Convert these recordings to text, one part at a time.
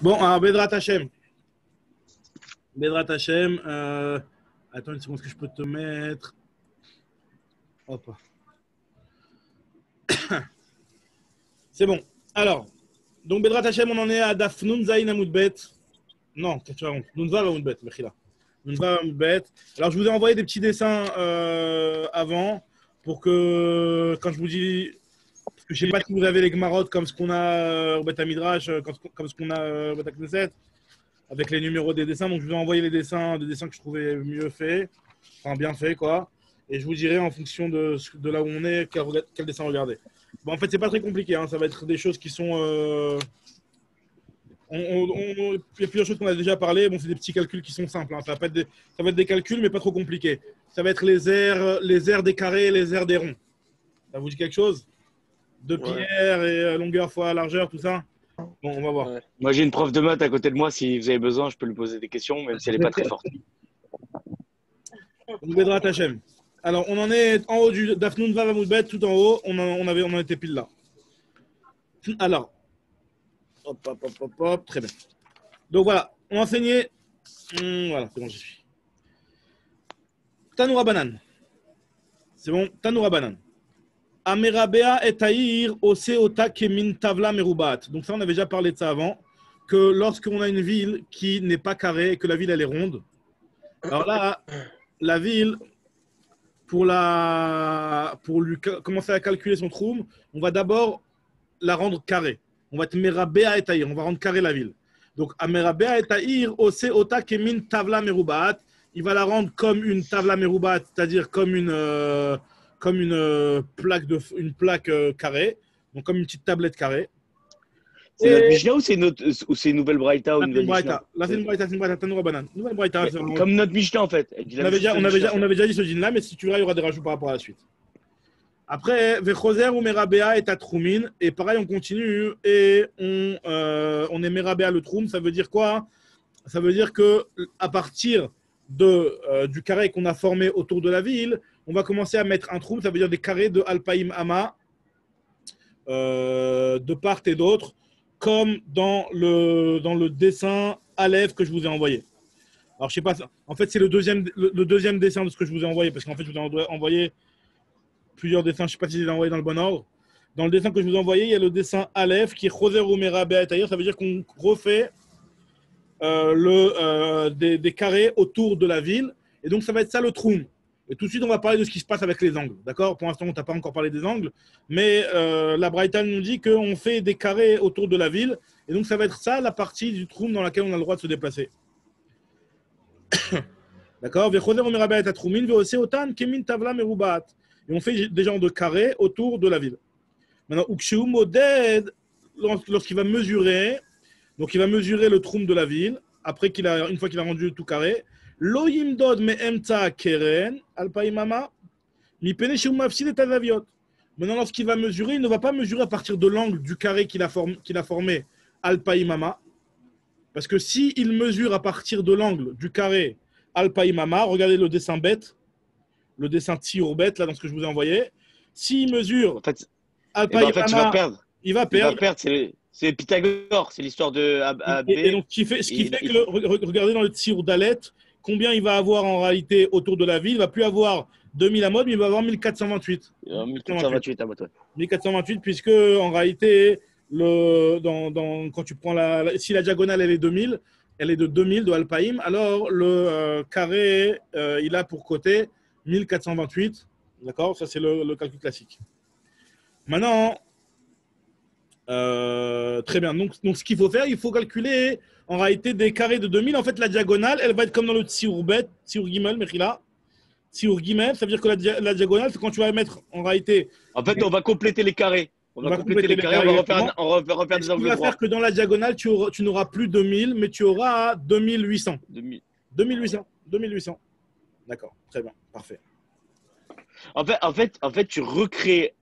Bon, alors Bedrat Hashem. Bedrat Hashem. Attends une seconde, est-ce que je peux te mettre. Hop. C'est bon. Alors, donc Bedrat Hashem, on en est à Daf Nun Zayin Amoudbet. Non, qu'est-ce que tu racontes? Nunvav Amoudbet, Mechila. Nunvav Amoudbet. Alors, je vous ai envoyé des petits dessins avant pour que, quand je vous dis. Parce que je ne sais pas si vous avez les Gmarot comme ce qu'on a au Bet Midrash, comme ce qu'on a au Bet Knesset, avec les numéros des dessins. Donc, je vous ai envoyé des dessins que je trouvais mieux faits, enfin bien faits, quoi. Et je vous dirai en fonction de là où on est, quel dessin regarder. Bon, en fait, c'est pas très compliqué. Hein. Ça va être des choses qui sont. Il y a plusieurs choses qu'on a déjà parlé. Bon, c'est des petits calculs qui sont simples. Hein. Ça va être des calculs, mais pas trop compliqués. Ça va être les aires des carrés et les aires des ronds. Ça vous dit quelque chose? De pierre et longueur fois largeur, tout ça. Bon, on va voir. Ouais. Moi, j'ai une prof de maths à côté de moi. Si vous avez besoin, je peux lui poser des questions, même si elle n'est pas très forte. On Bedrat Hashem. Alors, on en est en haut du Dafnoun Vav Amoudbet, tout en haut. On en était pile là. Alors, hop, très bien. Donc voilà, on a enseigné. Voilà, c'est bon, j'y suis. Tanoura Banan. C'est bon, Tanoura Banan. Amerabea et Taïr Oseota Kemin Tavla Merubat. Donc ça, on avait déjà parlé de ça avant, que lorsqu'on a une ville qui n'est pas carrée et que la ville elle est ronde, alors là, la ville, pour lui commencer à calculer son trou, on va d'abord la rendre carrée. On va être Merabea et Taïr, on va rendre carrée la ville. Donc Amerabea et Taïr Oseota Kemin Tavla Merubat, il va la rendre comme une Tavla Merubat, c'est-à-dire comme une plaque carrée, donc comme une petite tablette carrée. C'est notre Mishnah ou c'est une nouvelle Braïta ou une nouvelle Mishnah? Là, c'est une Braïta, Tanoura Banan. Nouvelle Braïta. Comme notre Mishnah, en fait. On avait déjà dit ce dîne-là, mais si tu verras, il y aura des rajouts par rapport à la suite. Après, Vechoser ou Merabea et Tatroumin. Et pareil, on continue et on est Merabea le Troum. Ça veut dire quoi? Ça veut dire qu'à partir du carré qu'on a formé autour de la ville, on va commencer à mettre un trou, ça veut dire des carrés de Alpaïm Ama, de part et d'autre, comme dans le dessin Aleph que je vous ai envoyé. Alors, je sais pas, en fait, c'est le deuxième dessin de ce que je vous ai envoyé, parce qu'en fait, je vous ai envoyé plusieurs dessins, je ne sais pas si je les ai envoyés dans le bon ordre. Dans le dessin que je vous ai envoyé, il y a le dessin Aleph qui est Choser ou Merabea et Taïr, ça veut dire qu'on refait des carrés autour de la ville, et donc ça va être ça le trou. Et tout de suite, on va parler de ce qui se passe avec les angles. D'accord? Pour l'instant, on n'a pas encore parlé des angles. Mais la Braïta nous dit qu'on fait des carrés autour de la ville. Et donc, ça va être ça, la partie du trou dans laquelle on a le droit de se déplacer. D'accord? Et on fait des genres de carrés autour de la ville. Maintenant, lorsqu'il va mesurer, donc il va mesurer le trou de la ville, une fois qu'il a rendu tout carré, Lo yimdod me'emtza keren alpaimama mipene sheu mafsid et aviot. Maintenant, lorsqu'il va mesurer, il ne va pas mesurer à partir de l'angle du carré qu'il a formé alpaimama, parce que s'il mesure à partir de l'angle du carré alpaimama, regardez le dessin bête, le dessin tiour bête là dans ce que je vous ai envoyé. S'il mesure alpaimama, il va perdre. Il va perdre. C'est Pythagore, c'est l'histoire de AB. Et donc, ce qui fait que regardez dans le tiour d'Alet. Combien il va avoir en réalité autour de la ville? Il ne va plus avoir 2000 à mode, mais il va avoir 1428. 1428 à mode. 1428, puisque en réalité, quand tu prends si la diagonale elle est 2000, elle est de 2000 de Alpaïm, alors le carré, il a pour côté 1428. D'accord? Ça, c'est le calcul classique. Maintenant, très bien. Donc, ce qu'il faut faire, il faut calculer en réalité des carrés de 2000. En fait, la diagonale, elle va être comme dans le Tsiour-Bet, Tsiour-Gimel, Mechila. Tsiour-Gimel, ça veut dire que la diagonale, c'est quand tu vas mettre en réalité. En fait, on va compléter les carrés. On va compléter les carrés, on va refaire des angles droits. Ce qui va faire que dans la diagonale, tu n'auras plus 2000, mais tu auras 2800. 2800. D'accord, très bien, parfait. En fait, tu recrées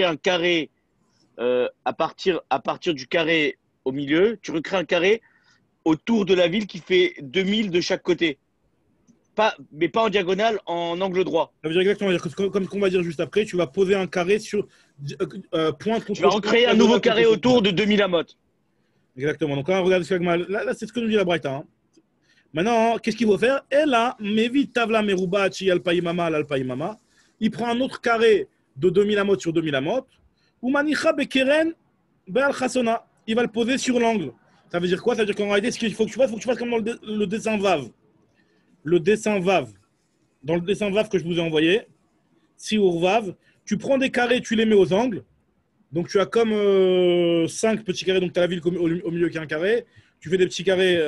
un carré à partir du carré au milieu, tu recrées un carré autour de la ville qui fait 2000 de chaque côté. Mais pas en diagonale, en angle droit. Ça veut dire exactement, comme ce qu'on va dire juste après, tu vas poser un carré sur point contre. Tu vas recréer un nouveau carré autour de 2000 amotes. Exactement. Donc là, regarde ce que là, c'est ce que nous dit la Braïta. Hein. Maintenant, qu'est-ce qu'il faut faire? Et là, Mevi Tavla Meruba Chi Alpaïmama Alpaïmama. Il prend un autre carré de 2000 amot sur 2000 amot. Ou Manicha Bekeren Be'al Chasona. Il va le poser sur l'angle. Ça veut dire quoi? Ça veut dire qu'en réalité, ce qu'il faut que tu fasses, comme dans le dessin VAV. Le dessin VAV. Dans le dessin VAV que je vous ai envoyé, si VAV, tu prends des carrés, tu les mets aux angles. Donc tu as comme 5 petits carrés, donc tu as la ville au milieu qui est un carré. Tu fais des petits carrés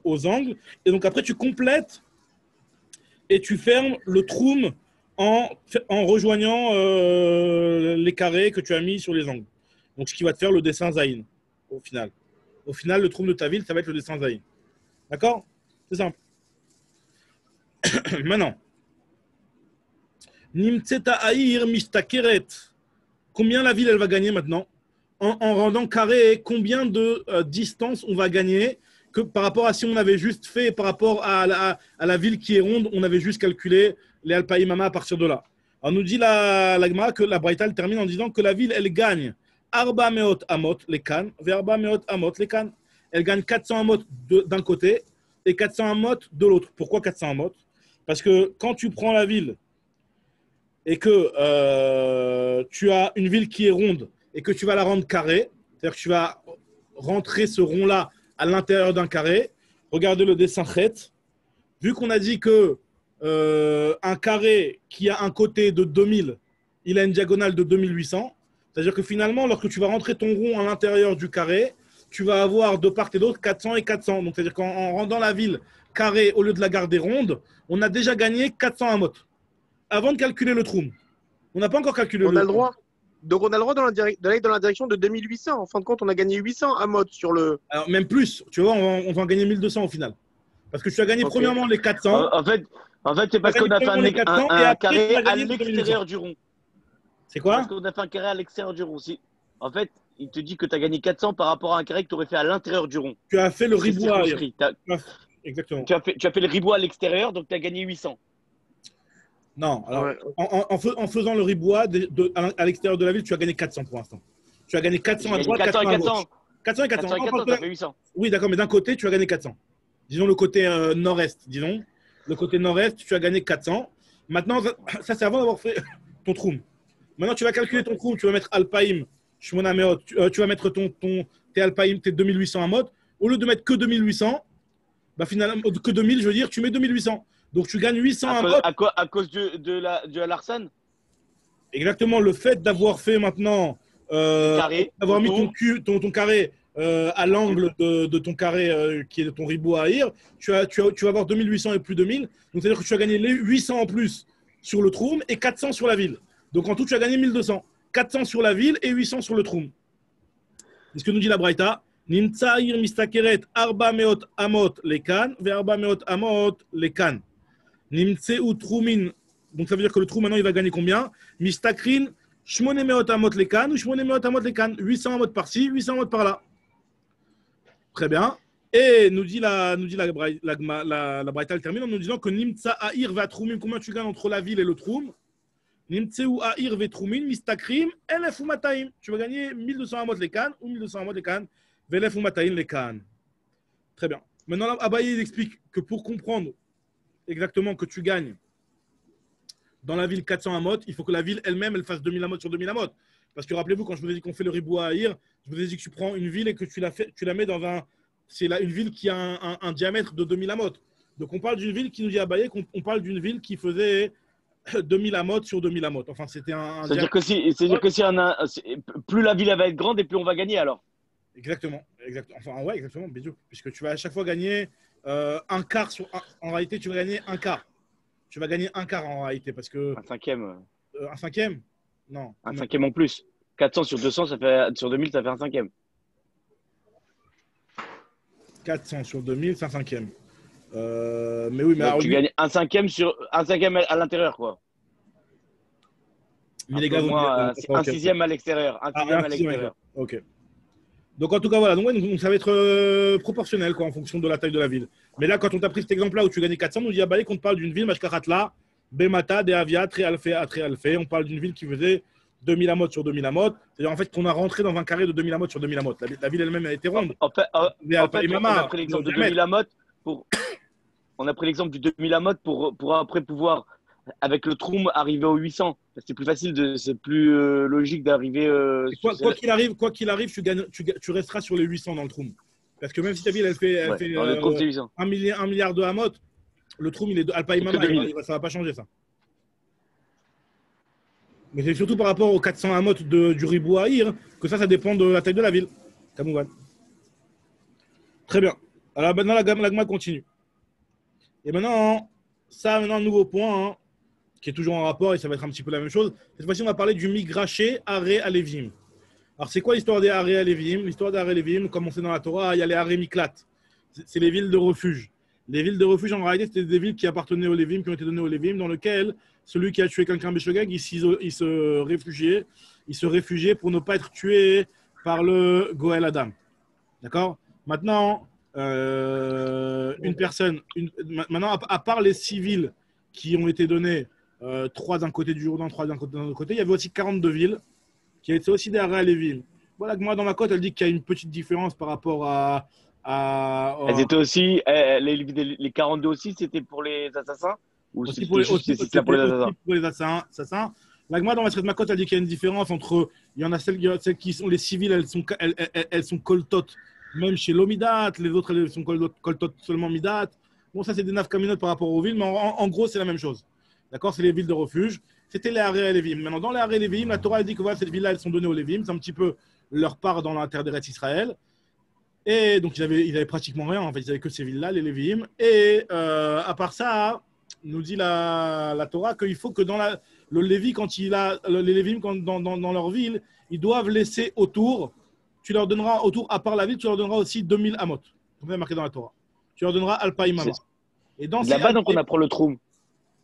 aux angles. Et donc après, tu complètes et tu fermes le troum en rejoignant les carrés que tu as mis sur les angles. Donc ce qui va te faire le dessin Zaïn au final. Au final, le troum de ta ville, ça va être le dessin Zaïn. D'accord? C'est simple. Maintenant, Nimtseta Aïr Mistakeret. Combien la ville elle va gagner maintenant en rendant carré, combien de distance on va gagner que par rapport à si on avait juste fait par rapport à la ville qui est ronde, on avait juste calculé les Alpaïmama à partir de là. On nous dit la Gemara que la Braïta termine en disant que la ville elle gagne Arba Meot Amot les Cannes, Verba Meot Amot les Cannes. Elle gagne 400 amot d'un côté et 400 amot de l'autre. Pourquoi 400 amot? Parce que quand tu prends la ville et que tu as une ville qui est ronde et que tu vas la rendre carrée, c'est-à-dire que tu vas rentrer ce rond-là à l'intérieur d'un carré, regardez le dessin chet. Vu qu'on a dit que un carré qui a un côté de 2000, il a une diagonale de 2800, c'est-à-dire que finalement, lorsque tu vas rentrer ton rond à l'intérieur du carré, tu vas avoir de part et d'autre 400 et 400. Donc, c'est-à-dire qu'en rendant la ville carrée au lieu de la garder ronde, on a déjà gagné 400 amot. Avant de calculer le troum. On n'a pas encore calculé on a le droit. Donc, on a le droit d'aller dans la direction de 2800. En fin de compte, on a gagné 800 amot sur le. Alors, même plus. Tu vois, on va en gagner 1200 au final. Parce que tu as gagné premièrement les 400. En fait c'est parce qu'on a fait un carré à l'extérieur du rond. C'est quoi? Parce qu'on a fait un carré à l'extérieur du rond. En fait, il te dit que tu as gagné 400 par rapport à un carré que tu aurais fait à l'intérieur du rond. Tu as fait le ribois. Exactement. Tu as fait le ribois à l'extérieur, donc tu as gagné 800. Non, alors ouais. En faisant le ribois à l'extérieur de la ville, tu as gagné 400 pour l'instant. Tu as gagné 400 à droite, 400 à gauche. 400 et 400. 400 et 400, tu as fait 800. Oui, d'accord, mais d'un côté, tu as gagné 400. Disons le côté nord-est, disons. Le côté nord-est, tu as gagné 400. Maintenant, ça c'est avant d'avoir fait ton troum. Maintenant, tu vas calculer ton troum, tu vas mettre Alpaïm, Shmona Meot, tu vas mettre tes Alpaïm, tes 2800 à mode. Au lieu de mettre que 2800, bah finalement, que 2000, je veux dire, tu mets 2800. Donc, tu gagnes 800 à mode. À cause de la Larsan. Exactement, le fait d'avoir fait maintenant, d'avoir mis ton carré à l'angle de ton carré qui est de ton ribou à Ahir, tu vas avoir 2800 et plus 2000. Donc, c'est-à-dire que tu as gagné les 800 en plus sur le Troum et 400 sur la ville. Donc, en tout, tu as gagné 1200. 400 sur la ville et 800 sur le Troum. C'est ce que nous dit la Braïta. Nimtsaïr mistakeret arba meot amot lekan ve arba meot amot lekan. Nimtseu Troumin. Donc, ça veut dire que le Troum, maintenant, il va gagner combien? Mistakrin shmone meot amot lekan ou shmone meot amot lekan. 800 amot par-ci, 800 amot par-là. Très bien. Et nous dit la Braïta, elle termine en nous disant que Nimtsa Aïr va Troumim, combien tu gagnes entre la ville et le Troum? Nimtseu Aïr ve Troumim, Mistakrim, Elef ou Mataim. Tu vas gagner 1200 amot les cannes ou 1200 amot les cannes, Velef ou Mataim les cannes. Très bien. Maintenant, Abaye il explique que pour comprendre exactement que tu gagnes dans la ville 400 amot, il faut que la ville elle-même elle fasse 2000 amot sur 2000 amot. Parce que rappelez-vous, quand je vous ai dit qu'on fait le ribou à Aïr, je vous ai dit que tu prends une ville et que tu la mets dans un. C'est une ville qui a un diamètre de 2000 amot. Donc on parle d'une ville qui nous dit Abaye qu'on parle d'une ville qui faisait 2000 amot sur 2000 amot. Enfin, c'était un c'est-à-dire que plus la ville va être grande et plus on va gagner alors. Exactement. Enfin, ouais, exactement, bisous. Puisque tu vas à chaque fois gagner un quart en réalité, tu vas gagner un quart. Tu vas gagner un quart en réalité parce que. Un cinquième. Un cinquième? Non. Un cinquième en plus. 400 sur 200, sur 2000, ça fait un cinquième. 400 sur 2000, c'est un cinquième. Mais oui, mais alors, tu gagnes un cinquième à l'intérieur, quoi. Mais les gars, un sixième à l'extérieur. Un sixième à l'extérieur. Ok. Donc en tout cas, voilà. Donc ça va être proportionnel, quoi, en fonction de la taille de la ville. Mais là, quand on t'a pris cet exemple-là où tu gagnais 400, on nous dit qu'on te parle d'une ville, Mashkaratla, Bemata, De Avia, Trialfé, Atrialfé. On parle d'une ville qui faisait 2000 amot sur 2000 amot. C'est-à-dire en fait qu'on a rentré dans un carré de 2000 amot sur 2000 amot. La ville elle-même a été ronde. En fait, on a pris l'exemple de 2000 amot pour. On a pris l'exemple du 2000 amot pour après pouvoir, avec le troum, arriver au 800. C'est plus facile, c'est plus logique d'arriver. Quoi qu'il arrive, tu resteras sur les 800 dans le troum. Parce que même si ta ville elle fait, dans le troum, c'est 800. 1 milliard de amot, le troum il est de Alpaï Mama, ça va pas changer ça. Mais c'est surtout par rapport aux 400 amot du Ribou Aïr que ça dépend de la taille de la ville. Kamouvan. Très bien. Alors maintenant, la Gma continue. Et maintenant, un nouveau point, hein, qui est toujours en rapport, et ça va être un petit peu la même chose. Cette fois-ci, on va parler du Migraché Aré Alevim. Alors, c'est quoi l'histoire des Aré Alevim? L'histoire des Aré Alevim, comme on sait dans la Torah, il y a les Aré Miklat. C'est les villes de refuge. Les villes de refuge, en réalité, c'était des villes qui appartenaient aux Lévim, qui ont été données aux Lévim, dans lesquelles celui qui a tué quelqu'un Béchogag, il se réfugiait pour ne pas être tué par le Goël Adam. D'accord? Maintenant, une personne, maintenant, à part les civils qui ont été donnés, 3 d'un côté du Jourdain, 3 d'un côté, il y avait aussi 42 villes qui étaient aussi des Aré Lévim. Voilà que moi, dans ma cote, elle dit qu'il y a une petite différence par rapport à Elles étaient aussi, les 42 aussi, c'était pour les assassins? Ou aussi c'était pour les, juste aussi, là pour les assassins? Pour les assassins. L'agma dans ma cote, elle dit qu'il y a une différence entre, il y en a celles qui sont les civils, elles sont coltotes, même chez l'Omidat, les autres elles sont coltotes seulement Midat. Bon, ça c'est des nafkaminotes par rapport aux villes, mais en gros c'est la même chose. D'accord, c'est les villes de refuge. C'était les Aré Lévim. Maintenant, dans les Aré Lévim, la Torah dit que voilà, ces villes-là, elles sont données aux Lévim. C'est un petit peu leur part dans la terre d'Eretz Israël. Et donc, ils avaient pratiquement rien. En fait, ils n'avaient que ces villes-là, les Lévim. Et à part ça, nous dit la Torah qu'il faut que dans le Lévi, quand les Lévim, dans leur ville, ils doivent laisser autour. Tu leur donneras autour, à part la ville, tu leur donneras aussi 2000 amot. Comme c'est marqué dans la Torah. Tu leur donneras Alpaï Mama. Et dans là-bas, donc, on apprend le troum.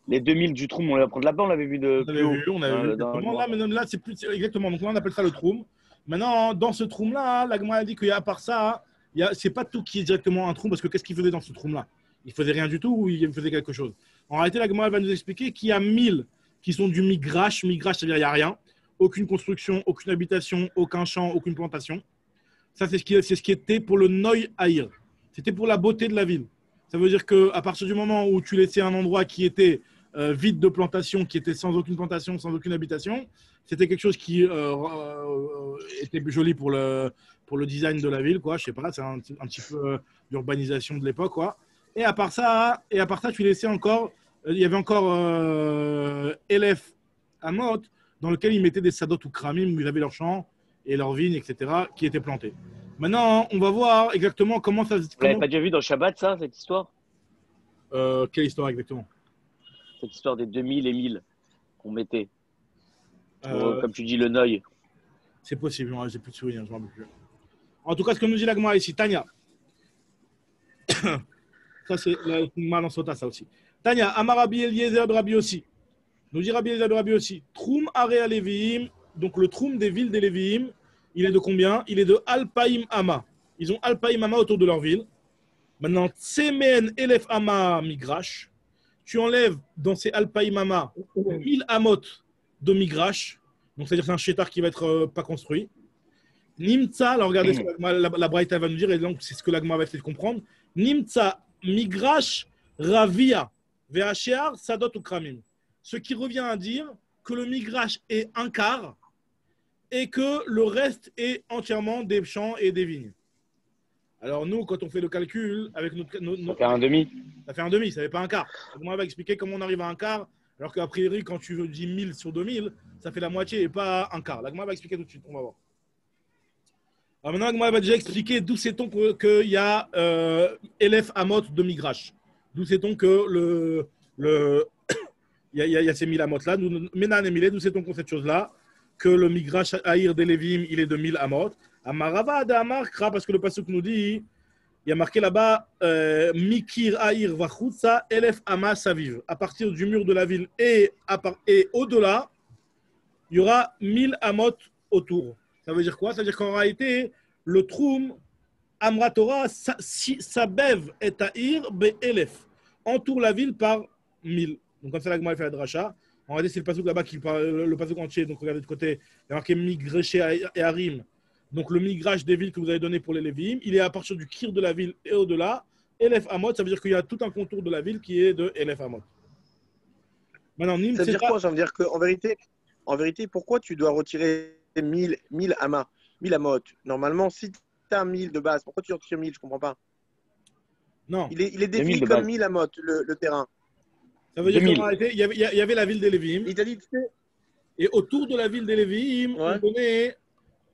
Les 2000 du troum, on les apprend là-bas, on l'avait vu de plus haut. On avait vu. Là, c'est plus exactement. Donc là, on appelle ça le troum. Maintenant, dans ce troum-là, la Gemara dit qu'à part ça, c'est pas tout qui est directement un troum, parce que qu'est-ce qu'il faisait dans ce troum-là? Il faisait rien du tout ou il faisait quelque chose? En réalité, la Gemara va nous expliquer qu'il y a 1000 qui sont du migrash. Migrash, c'est-à-dire il n'y a rien. Aucune construction, aucune habitation, aucun champ, aucune plantation. Ça, c'est ce qui était pour le Noy Haïr. C'était pour la beauté de la ville. Ça veut dire qu'à partir du moment où tu laissais un endroit qui était vide de plantation, qui était sans aucune plantation, sans aucune habitation, c'était quelque chose qui était joli pour le design de la ville, quoi. Je sais pas, c'est un petit peu l'urbanisation de l'époque, quoi. Et à part ça, tu laissais encore, il y avait encore Elef Amot, dans lequel ils mettaient des sadot ou kramim, où ils avaient leurs champs et leurs vignes, etc., qui étaient plantés. Maintenant, on va voir exactement comment ça se... Vous l'avez pas déjà vu dans Shabbat, ça, cette histoire? Quelle histoire exactement? Cette histoire des 2000 et 1000 qu'on mettait. Comme tu dis, le Noy. C'est possible, j'ai plus de souvenirs, je m'en rappelle plus. En tout cas, ce que nous dit la Gemara ici, Tanya. Ça, c'est la Gemara dans Sota, ça aussi. Tanya, Amar Rabbi Eliezer de Rabbi aussi. Nous dit Rabbi Eliezer de Rabbi aussi. Troum Area Léviim, donc le Troum des villes des Léviim, il est de combien? Il est de Alpaïm Ama. Ils ont Alpaïm Ama autour de leur ville. Maintenant, Tsemen Elef Ama Migrash. Tu enlèves dans ces Alpaïm Ama 1000 amot de Migrash. Donc, c'est-à-dire que c'est un chétar qui va être pas construit. Nimtza, alors regardez ce que la Braïta va nous dire, et donc c'est ce que l'Agma va essayer de comprendre. Nimtza Migrash Ravia Ve'ashear Sadot ou Kramim. Ce qui revient à dire que le Migrash est un quart et que le reste est entièrement des champs et des vignes. Alors nous, quand on fait le calcul avec notre ça fait un demi. Ça fait un demi, ça fait pas un quart. L'Agma va expliquer comment on arrive à un quart, alors qu'a priori, quand tu dis 1000 sur 2000, ça fait la moitié et pas un quart. L'Agma va expliquer tout de suite, on va voir. Alors maintenant, l'Agma va déjà expliquer d'où sait-on qu'il y a Elef Amot de Migrash. D'où sait-on que il y a ces 1000 amot là. Menan et Milé, d'où sait-on qu'on cette chose-là, que le Migrash Haïr des Lévim, il est de 1000 amot. Amarava de Amarkra, parce que le pasuk nous dit, il y a marqué là-bas, Mikir Haïr Vachutsa Elef Ama Saviv. À partir du mur de la ville et au-delà, il y aura 1000 amot autour. Ça veut dire quoi? Ça veut dire qu'en réalité, le Troum, Amra Torah, Sabev et Haïr Be Elef, entoure la ville par 1000. Donc comme ça, la Gemara fait la dracha. En réalité, c'est le pasuk là-bas qui parle, le pasuk entier. Donc, regardez de côté. Il y a marqué Migreché et Harim. Donc, le migrage des villes que vous avez donné pour les Lévi'im, il est à partir du kir de la ville et au-delà. Elef Amot, ça veut dire qu'il y a tout un contour de la ville qui est de Elef Amot. Maintenant, Nim, Ça veut c'est dire pas. quoi? Ça veut dire qu'en vérité, pourquoi tu dois retirer 1000 amas, 1000 amot? Normalement, si tu as 1000 de base, pourquoi tu retires 1000? Je comprends pas. Non. Il est 2000 défini de comme base. 1000 amot, le terrain. Ça veut dire 2000. qu'en réalité, il y avait la ville des Lévi'im. Il t'a dit, tu sais, Et autour de la ville des Lévi'im, Ouais.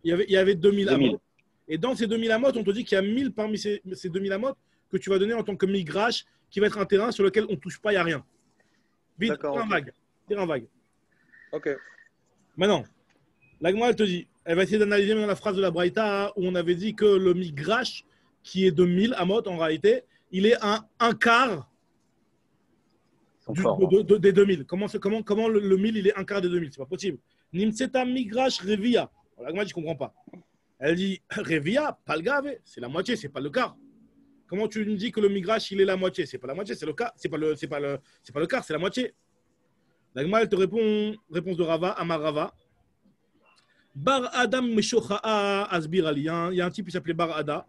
il y avait 2000 2000. amot. Et dans ces 2000 amot, on te dit qu'il y a 1000 parmi ces 2000 amot que tu vas donner en tant que migrache, qui va être un terrain sur lequel on ne touche pas, il n'y a rien. Vite, D'accord, tire un ok. vague. Tire un vague. ok. Maintenant, la Gemara, elle te dit, elle va essayer d'analyser maintenant la phrase de la Braïta où on avait dit que le migrache, qui est de 1000 amot en réalité, il est un quart des 2000. Comment le 1000 il est un quart des 2000? C'est pas possible. Nimseta migrash revia. La Gemara dit, je comprends pas. Elle dit, revia, pas le gave, c'est la moitié, c'est pas le quart. Comment tu me dis que le migrash il est la moitié? C'est pas la moitié, c'est le quart, c'est pas le quart, c'est la moitié. La Gemara, elle te répond, réponse de Rava, Amar Rava. Bar Adam Meshocha'a Asbir Ali. Il y a un type qui s'appelait Bar Ada.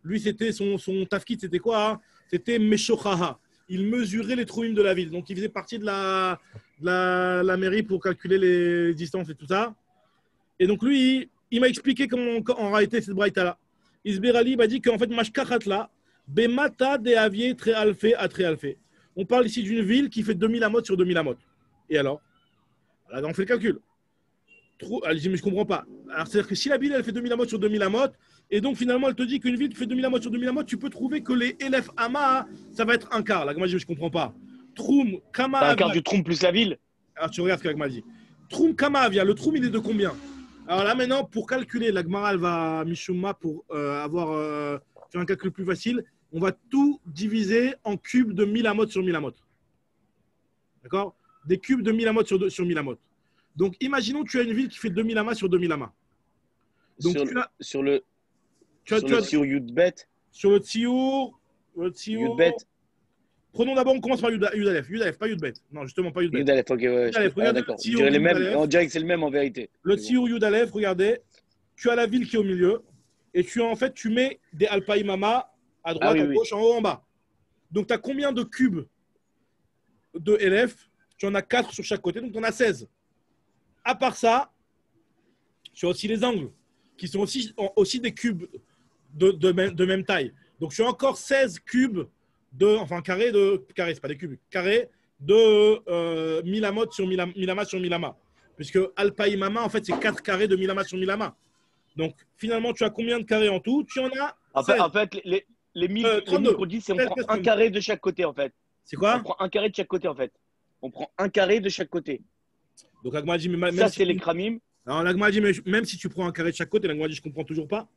Lui, c'était son tafkit, c'était quoi? C'était Meshocha'a. Il mesurait les troumim de la ville. Donc, il faisait partie de la mairie pour calculer les distances et tout ça. Et donc, lui, il m'a expliqué comment, en réalité, cette braïta-là. Isbir Ali m'a dit qu'en fait, Mashkachatla, Bemata de Avier Tre Alfé à Tre Alfé. On parle ici d'une ville qui fait 2000 amot sur 2000 amot. Et alors? Là, on fait le calcul. Elle dit, mais je ne comprends pas. Alors, c'est-à-dire que si la ville, elle fait 2000 amot sur 2000 amot, et donc finalement, elle te dit qu'une ville qui fait 2000 amot sur 2000 amot, tu peux trouver que les Elef Ama, ça va être un quart. Là, moi, je ne comprends pas. Troum, Kama. T'as un quart du Troum plus la ville. Alors, tu regardes ce que l'Agma dit. Troum, Kama Avia. Le Troum, il est de combien? Alors là, maintenant, pour calculer, l'Agmara, elle va Mishuma pour faire un calcul plus facile. On va tout diviser en cubes de 1000 amot sur 1000 amot. D'accord? Des cubes de 1000 amot sur 1000 amot. Donc, imaginons que tu as une ville qui fait 2000 amas sur 2000 amas. Donc, Sur le Siour Yudbet. Sur le Tsiour. Yudbet. Prenons d'abord, on commence par Yudalef. Yudalef, pas Yudbet. Non, justement, pas Yudbet. Yudalef, ok, ouais. D'accord. On dirait les mêmes. On dirait que c'est le même en vérité. Le Tsiour Yudalef, regardez. Tu as la ville qui est au milieu. Et tu mets des Alpaïmama à droite, à gauche, en haut, en bas. Donc, tu as combien de cubes de LF? Tu en as 4 sur chaque côté, donc tu en as 16. À part ça, tu as aussi les angles, qui sont aussi des cubes de même taille. Donc, tu as encore 16 cubes carrés, c'est pas des cubes, carrés de 1000 amot sur 1000 amas sur 1000 amas. Puisque Alpaïmama, en fait, c'est 4 carrés de 1000 amas sur 1000 amas. Donc, finalement, tu as combien de carrés en tout? Tu en as 16. En fait, les 1000 qu'on dit, c'est on prend un carré de chaque côté, en fait. C'est quoi? On prend un carré de chaque côté, en fait. On prend un carré de chaque côté. Donc, l'Agma dit, mais ça, c'est les kramim. Alors, l'Agma dit, mais même si tu prends un carré de chaque côté, l'Agma dit, je ne comprends toujours pas.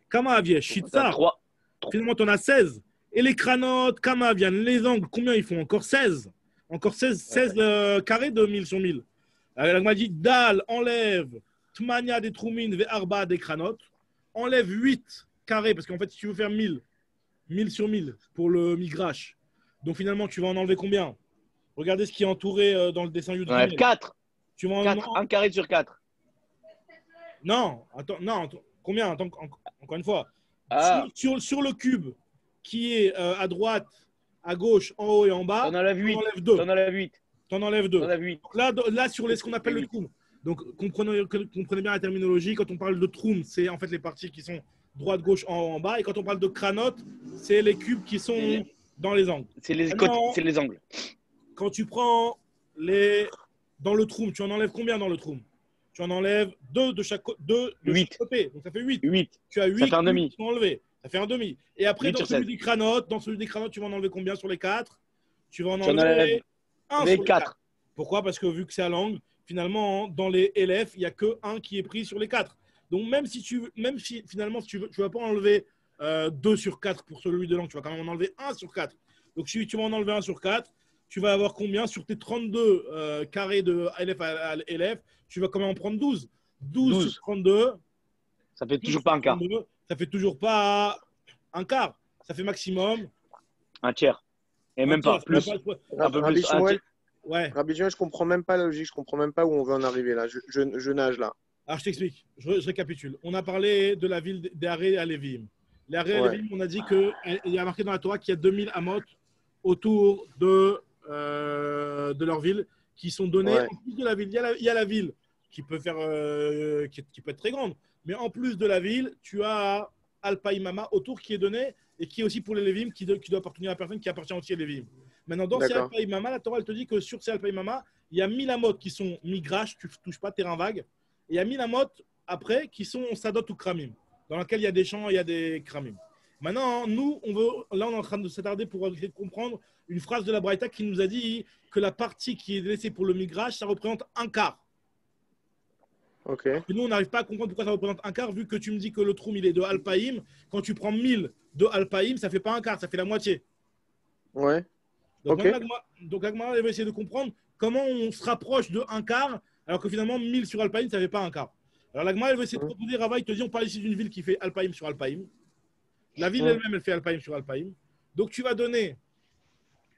Kama Aviesh, Shitsar. Finalement, tu en as 16. Et les cranotes, Kama Avian, les angles, combien ils font? Encore 16. Encore 16 carrés de 1000 sur 1000. L'Agma dit, Dal, enlève Tmania des Troumines, ve Arba des cranotes. Enlève 8 carrés, parce qu'en fait, si tu veux faire 1000 sur 1000 pour le migrache, donc finalement, tu vas en enlever combien? Regardez ce qui est entouré dans le dessin YouTube. Ouais, 4. Tu vas 4. Un carré sur 4. Non, attends, combien? Attends, encore une fois. Sur le cube qui est à droite, à gauche, en haut et en bas, t'en enlèves 8. T'en enlèves 2. Donc là, sur ce qu'on appelle le troum. Donc, comprenez bien la terminologie. Quand on parle de troum, c'est en fait les parties qui sont droite, gauche, en haut, en bas. Et quand on parle de cranote, c'est les cubes qui sont dans les angles. C'est les côtés, c'est les angles. Quand tu prends dans le troum, tu en enlèves combien dans le troum? Tu en enlèves 2 de chaque côté. Donc ça fait 8. Tu as 8 ça fait un demi. qui sont enlevés. Ça fait un demi. Et après, dans celui des cranotes, tu vas en enlever combien sur les 4? Tu vas en enlever 1 sur les 4. Pourquoi? Parce que vu que c'est à l'angle, finalement, dans les LF, il n'y a que 1 qui est pris sur les 4. Donc même si finalement, si tu ne vas pas enlever 2 sur 4 pour celui de l'angle, tu vas quand même en enlever 1 sur 4. Donc si tu vas en enlever 1 sur 4, tu vas avoir combien sur tes 32 carrés de LF à LF? Tu vas quand même en prendre 12. 12 sur 32. Ça fait toujours pas un quart. Ça fait toujours pas un quart. Ça fait maximum un tiers. Et même pas plus. Un peu plus. Ouais. Rabbi Shimon, je comprends même pas la logique, je comprends même pas où on veut en arriver là. Je nage là. Alors, je t'explique. Je récapitule. On a parlé de la ville des Haré à Lévim. Les Haré à Ouais. Lévim, on a dit qu'il y a marqué dans la Torah qu'il y a 2000 amot autour de leur ville qui sont donnés Ouais. en plus de la ville. Il y a la ville qui peut faire, qui peut être très grande, mais en plus de la ville, tu as Alpaïmama autour qui est donné et qui est aussi pour les Lévim qui doit appartenir à la personne qui appartient aussi à Lévim. Maintenant, dans ces D'accord. Alpaïmama, la Torah elle te dit que sur ces Alpaïmama, il y a 1000 amot qui sont migrash, tu ne touches pas, terrain vague, et il y a 1000 amot après qui sont sadot ou kramim, dans lesquels il y a des champs, il y a des kramim. Maintenant, nous, là, on est en train de s'attarder pour essayer de comprendre une phrase de la Braïta qui nous a dit que la partie qui est laissée pour le migrage, ça représente un quart. Ok. Et nous, on n'arrive pas à comprendre pourquoi ça représente un quart, vu que tu me dis que le troum, il est de Alpaïm. Quand tu prends 1000 de Alpaïm, ça ne fait pas un quart, ça fait la moitié. Ouais. Donc, Ok. Agmara, elle va essayer de comprendre comment on se rapproche de un quart, alors que finalement, 1000 sur Alpaïm, ça ne fait pas un quart. Alors, l'Agmara, elle va essayer de proposer, Rava, il te dit, on parle ici d'une ville qui fait Alpaïm sur Alpaïm. La ville elle-même, elle fait Alpaïm sur Alpaïm. Donc, tu vas donner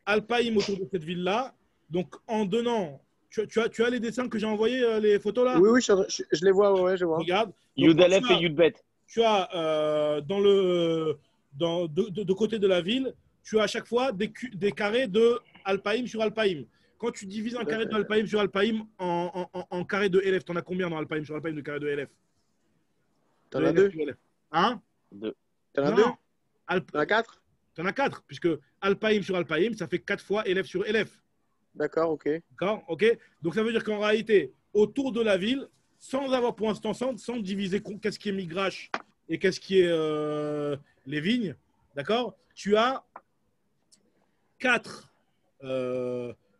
Alpaïm autour de cette ville-là. Donc, en donnant. Tu as les dessins que j'ai envoyés, les photos là? Oui, je les vois, ouais, je vois. Regarde. Donc, Yud Aleph et Yud Bet. tu as de côté de la ville, tu as à chaque fois des carrés de Alpaïm sur Alpaïm. Quand tu divises un carré de Alpaïm sur Alpaïm en carré de LF, tu en as combien dans Alpaïm sur Alpaïm de carré de LF? T'en as deux? Hein? T'en as Non, deux? non. T'en as quatre? Tu en as 4, puisque Alpaïm sur Alpaïm, ça fait 4 fois LF sur LF. D'accord, ok. D'accord? Ok? Donc ça veut dire qu'en réalité, autour de la ville, sans avoir pour l'instant, sans diviser qu'est-ce qui est migrache et qu'est-ce qui est les vignes, d'accord? Tu as 4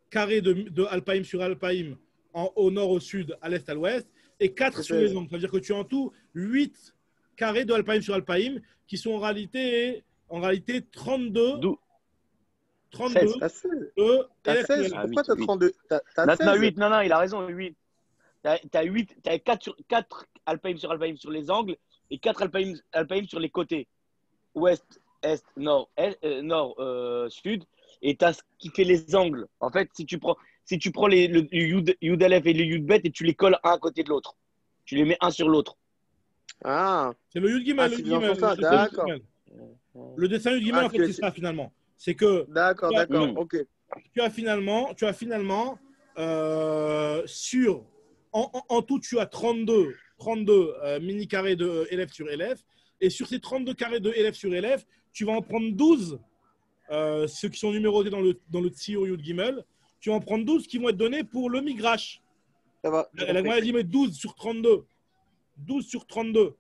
carrés de Alpaïm sur Alpaïm au nord, au sud, à l'est, à l'ouest, et 4 sur les angles. Ça veut dire que tu as en tout 8 carrés de Alpaïm sur Alpaïm qui sont en réalité 32. 32 16. T'as 16. de T'as LF. 16. Ah, Pourquoi 8, t'as 8. 32? T'as Non, 16. 8, non, il a raison, 8. T'as 8, t'as 4 Alpaïm sur les angles et 4 Alpaïm sur les côtés. Ouest, est, nord, sud. Et t'as ce qui fait les angles. En fait, si tu prends le Yud Aleph et le Yud Bet et tu les colles un à côté de l'autre. Tu les mets un sur l'autre. Ah, C'est le Yud Gimel. c'est dans ce sens-là. D'accord. Le dessin Yud Gimel, en fait, c'est ça finalement. C'est que D'accord, ok. tu as finalement sur en tout, tu as 32 mini carrés de LF sur LF. Et sur ces 32 carrés de LF sur LF, tu vas en prendre 12, ceux qui sont numérotés dans le Tzio Yud Gimel. Tu vas en prendre 12 qui vont être donnés pour le Migrash. Ça va. La Gemara dit mais 12 sur 32. 12 sur 32.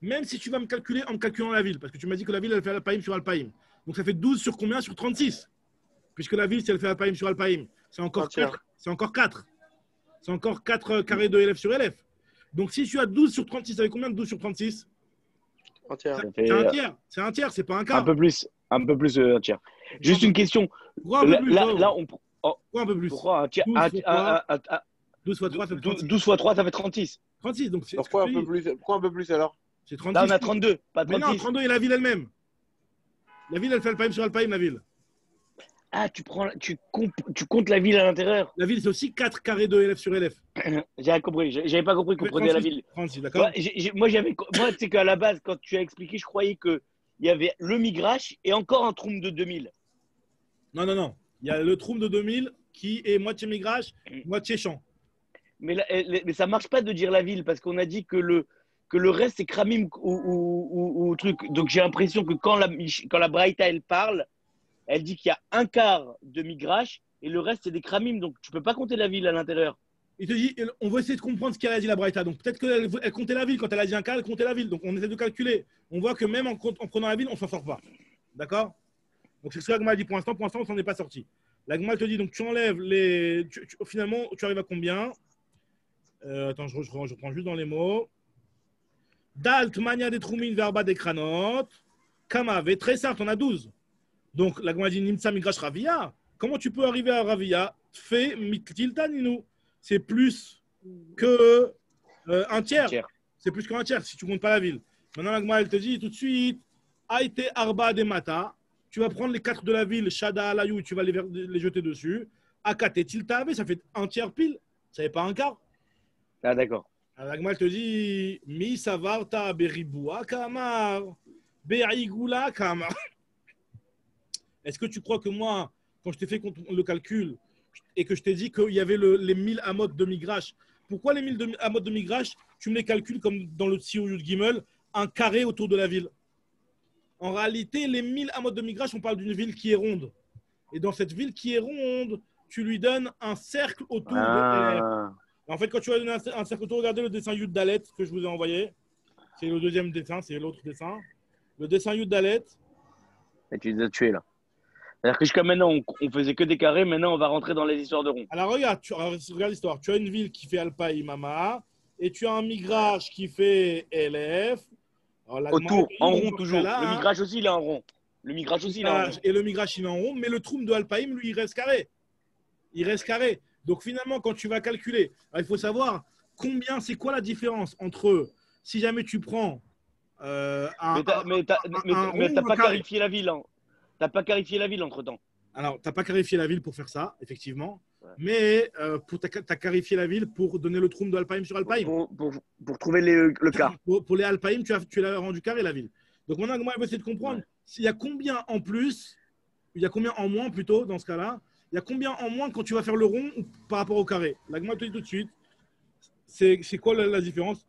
Même si tu vas me calculer en me calculant la ville, parce que tu m'as dit que la ville, elle fait Alpaïm sur Alpaïm. Donc ça fait 12 sur combien? Sur 36. Puisque la ville, si elle fait Alpaïm sur Alpaïm, c'est encore 4. C'est encore 4. C'est encore 4 carrés de LF sur LF. Donc si tu as 12 sur 36, ça fait combien de 12 sur 36? Entière. C'est un tiers. C'est un tiers, c'est pas un quart. Un peu plus un tiers. Juste une question. Pourquoi un peu plus? Là, on. Pourquoi un peu plus? Pourquoi un tiers? 12 fois 3, ça fait 36. 12 fois 3, ça fait 36. 36, donc c'est. Pourquoi un peu plus alors? C'est 36. Là, on a 32, pas 36. Mais non, 32 et la ville elle-même. La ville, elle fait Alpaïm sur Alpaïm, la ville. Ah, tu comptes la ville à l'intérieur. La ville, c'est aussi 4 carrés de LF sur LF. J'ai compris. J'avais pas compris qu'on prenait la ville. 36, d'accord. Moi, tu sais qu'à la base, quand tu as expliqué, je croyais qu'il y avait le Migrash et encore un Troum de 2000. Non. Il y a le Troum de 2000 qui est moitié Migrash, moitié champ. Mais ça marche pas de dire la ville parce qu'on a dit que le reste, c'est Kramim ou truc. Donc, j'ai l'impression que quand la Braïta, elle parle, elle dit qu'il y a un quart de Migrash et le reste, c'est des Kramim. Donc, tu peux pas compter la ville à l'intérieur. Il te dit, on va essayer de comprendre ce qu'elle a dit la Braïta. Donc, peut-être qu'elle comptait la ville. Quand elle a dit un quart, elle comptait la ville. Donc, on essaie de calculer. On voit que même en prenant la ville, on s'en sort pas. D'accord? Donc, c'est ce que l'Agma a dit pour l'instant. Pour l'instant, on s'en est pas sorti. L'Agma te dit, donc, tu enlèves les. Finalement, tu arrives à combien? Attends, je reprends juste dans les mots. Dalt, mania des troumines, verba des cranotes. Kamave, très simple, on a 12. Donc, la Gemara dit Nimsa Migrash Ravia. Comment tu peux arriver à Ravia? Fais Mitiltaninu. C'est plus que un tiers. C'est plus qu'un tiers si tu ne comptes pas la ville. Maintenant, la Gemara, elle te dit tout de suite Aïte Arba de Mata. Tu vas prendre les 4 de la ville, Shada, Alayou, tu vas les jeter dessus. Akate Tiltave, ça fait un tiers pile. Ça fait pas un quart. Ah, d'accord. Alors, la Gemara, elle te dit Mi savarta beriboua kamar, berigula kamar. Est-ce que tu crois que moi, quand je t'ai fait le calcul et que je t'ai dit qu'il y avait les 1000 amot de Migrash, pourquoi les 1000 amot de Migrash, tu me les calcules comme dans le Tzio Yud Gimel, un carré autour de la ville? En réalité, les 1000 amot de Migrash, on parle d'une ville qui est ronde. Et dans cette ville qui est ronde, tu lui donnes un cercle autour de. En fait, quand tu vas donner un cercle autour, regardez le dessin Yud Dalet que je vous ai envoyé. C'est le deuxième dessin, c'est l'autre dessin. Le dessin Yud Dalet. Et tu les as tués là. C'est-à-dire que jusqu'à maintenant, on faisait que des carrés. Maintenant, on va rentrer dans les histoires de ronds. Alors regarde l'histoire. Tu as une ville qui fait Alpaï Mama et tu as un Migrash qui fait LF. Autour, en rond toujours. Le Migrash aussi, il est en rond. Le Migrash aussi, il est en rond. Et le Migrash, il est en rond. Mais le Troum de Alpaïm, lui, il reste carré. Il reste carré. Donc finalement, quand tu vas calculer, il faut savoir combien, c'est quoi la différence entre, si jamais tu prends Mais t'as pas clarifié la ville. Hein. T'as pas clarifié la ville entre-temps. Alors, t'as pas clarifié la ville pour faire ça, effectivement. Ouais. Mais t'as clarifié la ville pour donner le Troum de Alpaïm sur Alpaïm. Pour trouver le quart. Pour les Alpaïm, tu l'as rendu carré, la ville. Donc maintenant, moi, je vais essayer de comprendre. Il y a combien en plus, il y a combien en moins plutôt, dans ce cas-là. Il y a combien en moins quand tu vas faire le rond par rapport au carré? La Gemara te dit tout de suite. C'est quoi la différence?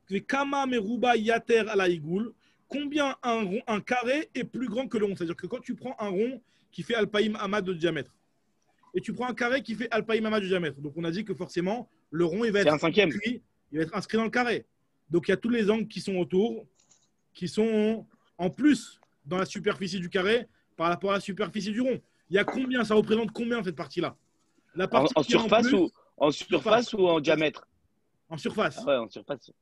C'est Kama Meruba Yater à la Igoul. Combien un carré est plus grand que le rond? C'est-à-dire que quand tu prends un rond qui fait Alpaïm Amad de diamètre et tu prends un carré qui fait Alpaïm Amad de diamètre, donc on a dit que forcément le rond il va être inscrit dans le carré. Donc il y a tous les angles qui sont autour, qui sont en plus dans la superficie du carré par rapport à la superficie du rond. Il y a combien? Ça représente combien cette partie-là? La partie en surface ou en diamètre? En surface. Ah ouais, en surface.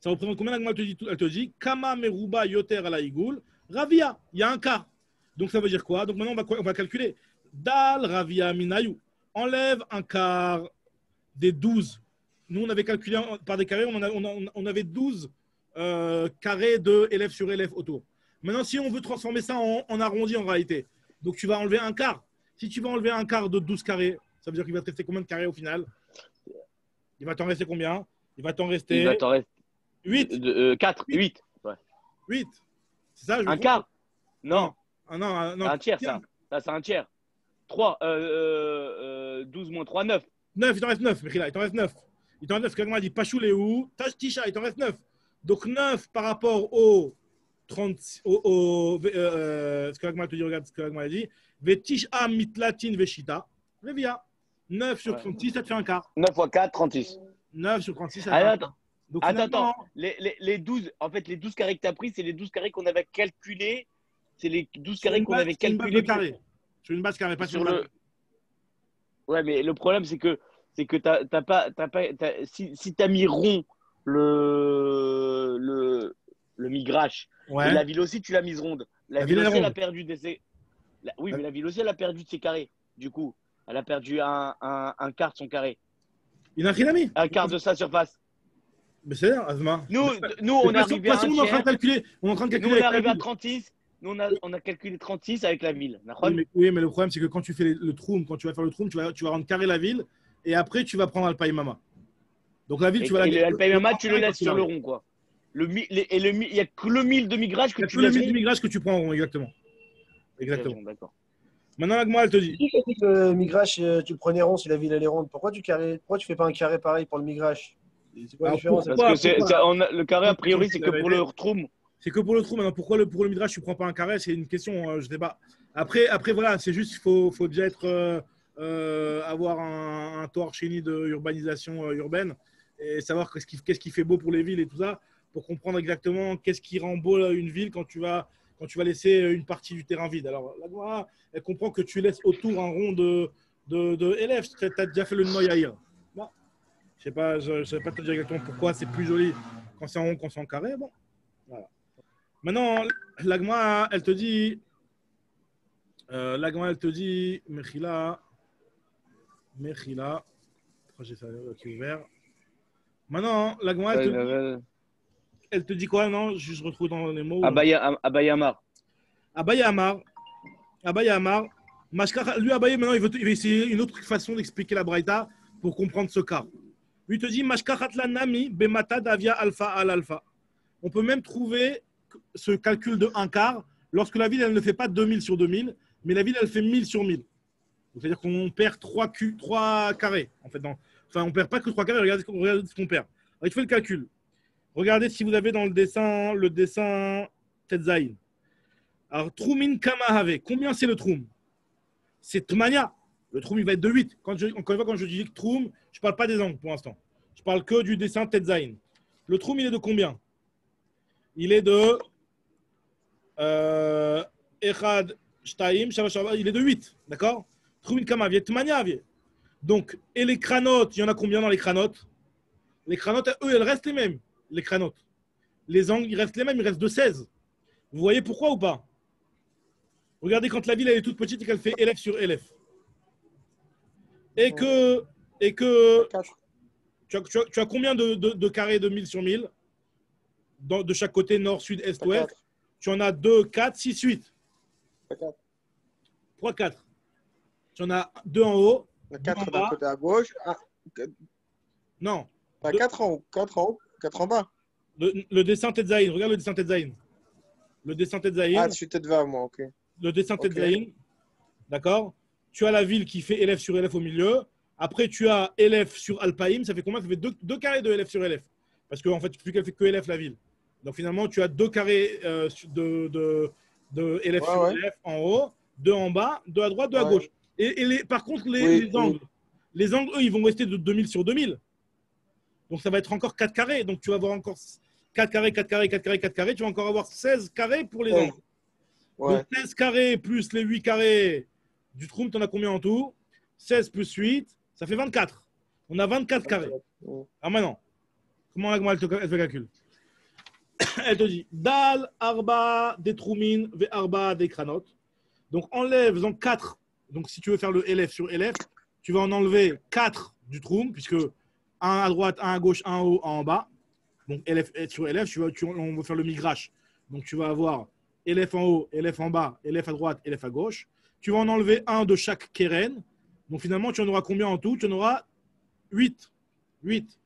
Ça représente combien? Elle te dit Kama Meruba Yoter à la Igoul. Ravia, il y a un quart. Donc ça veut dire quoi? Donc maintenant on va calculer. Dal Ravia Minayu. Enlève un quart des 12. Nous on avait calculé par des carrés, on avait 12 carrés de élève sur élève autour. Maintenant si on veut transformer ça en arrondi en réalité, donc tu vas enlever un quart. Si tu vas enlever un quart de 12 carrés, ça veut dire qu'il va te rester combien de carrés au final? Il va t'en rester combien? Il va t'en rester 8. 4, 8. Ouais. 8. C'est ça? Un quart? Non. Non. Un tiers, ça. Ça, c'est un tiers. 3, 12 moins 3, 9. 9, il t'en reste 9, Mechila, il t'en reste 9. Il t'en reste 9, quelqu'un m'a dit Pachou Léou, Tisha, il t'en reste 9. Donc 9 par rapport au 30, ce que Agma te dit, regarde ce que Agma a dit. Vetisha mitlatin veshita. Revia. 9 sur 36, ça te fait un quart. 9 fois 4, 36. 9 sur 36, ça te fait un quart. Donc, attends. Les 12, en fait, les 12 carrés que tu as pris, c'est les 12 carrés qu'on avait calculés. C'est les 12 carrés qu'on avait calculés. Sur une base carré, pas sur le. Ouais, mais le problème, c'est que t'as pas, si tu as mis rond le Migrash, et la ville aussi, tu l'as mise ronde. La ville aussi, elle a perdu de ses. Oui, mais la ville aussi, elle a perdu de ses carrés. Du coup, elle a perdu un quart de son carré. Il a rien mis. Un quart de sa surface. Mais c'est là, Azma. Nous, on est arrivé à. On est en train de calculer. Nous, on est arrivé à 36. Nous, on a calculé 36 avec la ville. Oui, mais le problème, c'est que quand tu fais le Troum, quand tu vas faire le Troum, tu vas rendre carré la ville et après, tu vas prendre Alpaï Mama. Donc la ville, tu vas la. Alpaï Mama, tu le laisses sur le rond, quoi. Il n'y a que le 1000 de Migrash que tu laisses. Le 1000 de Migrash que tu prends en rond, exactement. Exactement. D'accord. Maintenant, Agma, elle te dit. Qui t'a dit que le Migrash, tu le prenais rond si la ville elle est ronde? Pourquoi tu fais pas un carré pareil pour le Migrash? C'est quoi la différence? Parce que le carré, a priori, c'est que pour le Troum. C'est que pour le Troum. Maintenant, pourquoi pour le Midrash, tu ne prends pas un carré? C'est une question, je ne sais pas. Après, voilà, c'est juste qu'il faut déjà avoir un tort chéni de urbanisation urbaine et savoir qu'est-ce qui fait beau pour les villes et tout ça, pour comprendre exactement qu'est-ce qui rend beau une ville quand tu vas laisser une partie du terrain vide. Alors, là, elle comprend que tu laisses autour un rond de élèves. Tu as déjà fait le Noyaïr. Bon. Je ne sais pas te dire exactement pourquoi c'est plus joli quand c'est en rond qu'en c'est en carré. Bon, voilà. Maintenant, l'Agma, elle te dit, Mechila, j'ai ça qui est ouvert. Maintenant, l'Agma, elle te dit quoi? Non, je retrouve dans les mots. Abaya Amar. Abaya Amar, Lui, Abaye, maintenant, il veut essayer une autre façon d'expliquer la Braïta pour comprendre ce cas. Lui, il te dit Mashkachat la nami bemata davia alpha al alpha. On peut même trouver ce calcul de 1 quart lorsque la ville, elle ne fait pas 2000 sur 2000, mais la ville, elle fait 1000 sur 1000. C'est-à-dire qu'on perd 3 carrés. En fait, enfin, on ne perd pas que 3 carrés, regardez ce qu'on perd. Alors, il fait le calcul. Regardez si vous avez dans le dessin Tetzaïn. Alors, Troumin Kamahave, combien c'est le Troum? C'est Tmania. Le Troum, il va être de 8. Encore une fois, quand je dis Troum, je ne parle pas des angles pour l'instant. Je parle que du dessin Tetzaïn. Le Troum, il est de combien? Il est de Echad Shtaim, il est de 8. D'accord? Troumin Kamahave, Tmania. Donc, et les cranotes, il y en a combien dans les cranotes? Les cranotes, eux, elles restent les mêmes. Les cranotes. Les angles, ils restent les mêmes, ils restent de 16. Vous voyez pourquoi ou pas? Regardez quand la ville elle est toute petite et qu'elle fait élève sur élève. Et que tu as combien de carrés de 1000 sur 1000 de chaque côté, nord, sud, est, ouest? Tu en as 2, 4, 6, 8. 3, 4. Tu en as 2 en haut. 4 d'un côté à gauche. Non. Pas 4 en haut, 4 en haut, 4 en bas. Le dessin Tetzaïn, regarde le dessin Tetzaïn. Le dessin Tetzaïn. Ah, tu t'es devant moi, ok. Le dessin Tetzaïn. D'accord? Tu as la ville qui fait élève sur élève au milieu. Après, tu as élève sur Alpaïm. Ça fait combien? Ça fait 2 carrés de élève sur élève. Parce qu'en fait, vu qu'elle fait que élève la ville. Donc finalement, tu as 2 carrés de élève sur élève en haut, 2 en bas, 2 à droite, 2 à gauche. Et par contre, les angles, eux, ils vont rester de 2000 sur 2000. Donc ça va être encore 4 carrés. Donc tu vas avoir encore 4 carrés, 4 carrés, 4 carrés, 4 carrés. Tu vas encore avoir 16 carrés pour les angles. Donc 16 carrés plus les 8 carrés du Troum, tu en as combien en tout? 16 plus 8, ça fait 24. On a 24 carrés. Alors maintenant, comment elle fait le calcul? Elle te dit Dal, Arba, des Troumin, Ve Arba, des Kranot. Donc enlève-en 4. Donc si tu veux faire le LF sur LF, tu vas en enlever 4 du Troum, puisque 1 à droite, 1 à gauche, 1 en haut, 1 en bas. Donc LF sur LF, on va faire le migrache. Donc tu vas avoir LF en haut, LF en bas, LF à droite, LF à gauche. Tu vas en enlever 1 de chaque keren. Donc finalement, tu en auras combien en tout? Tu en auras 8. 8.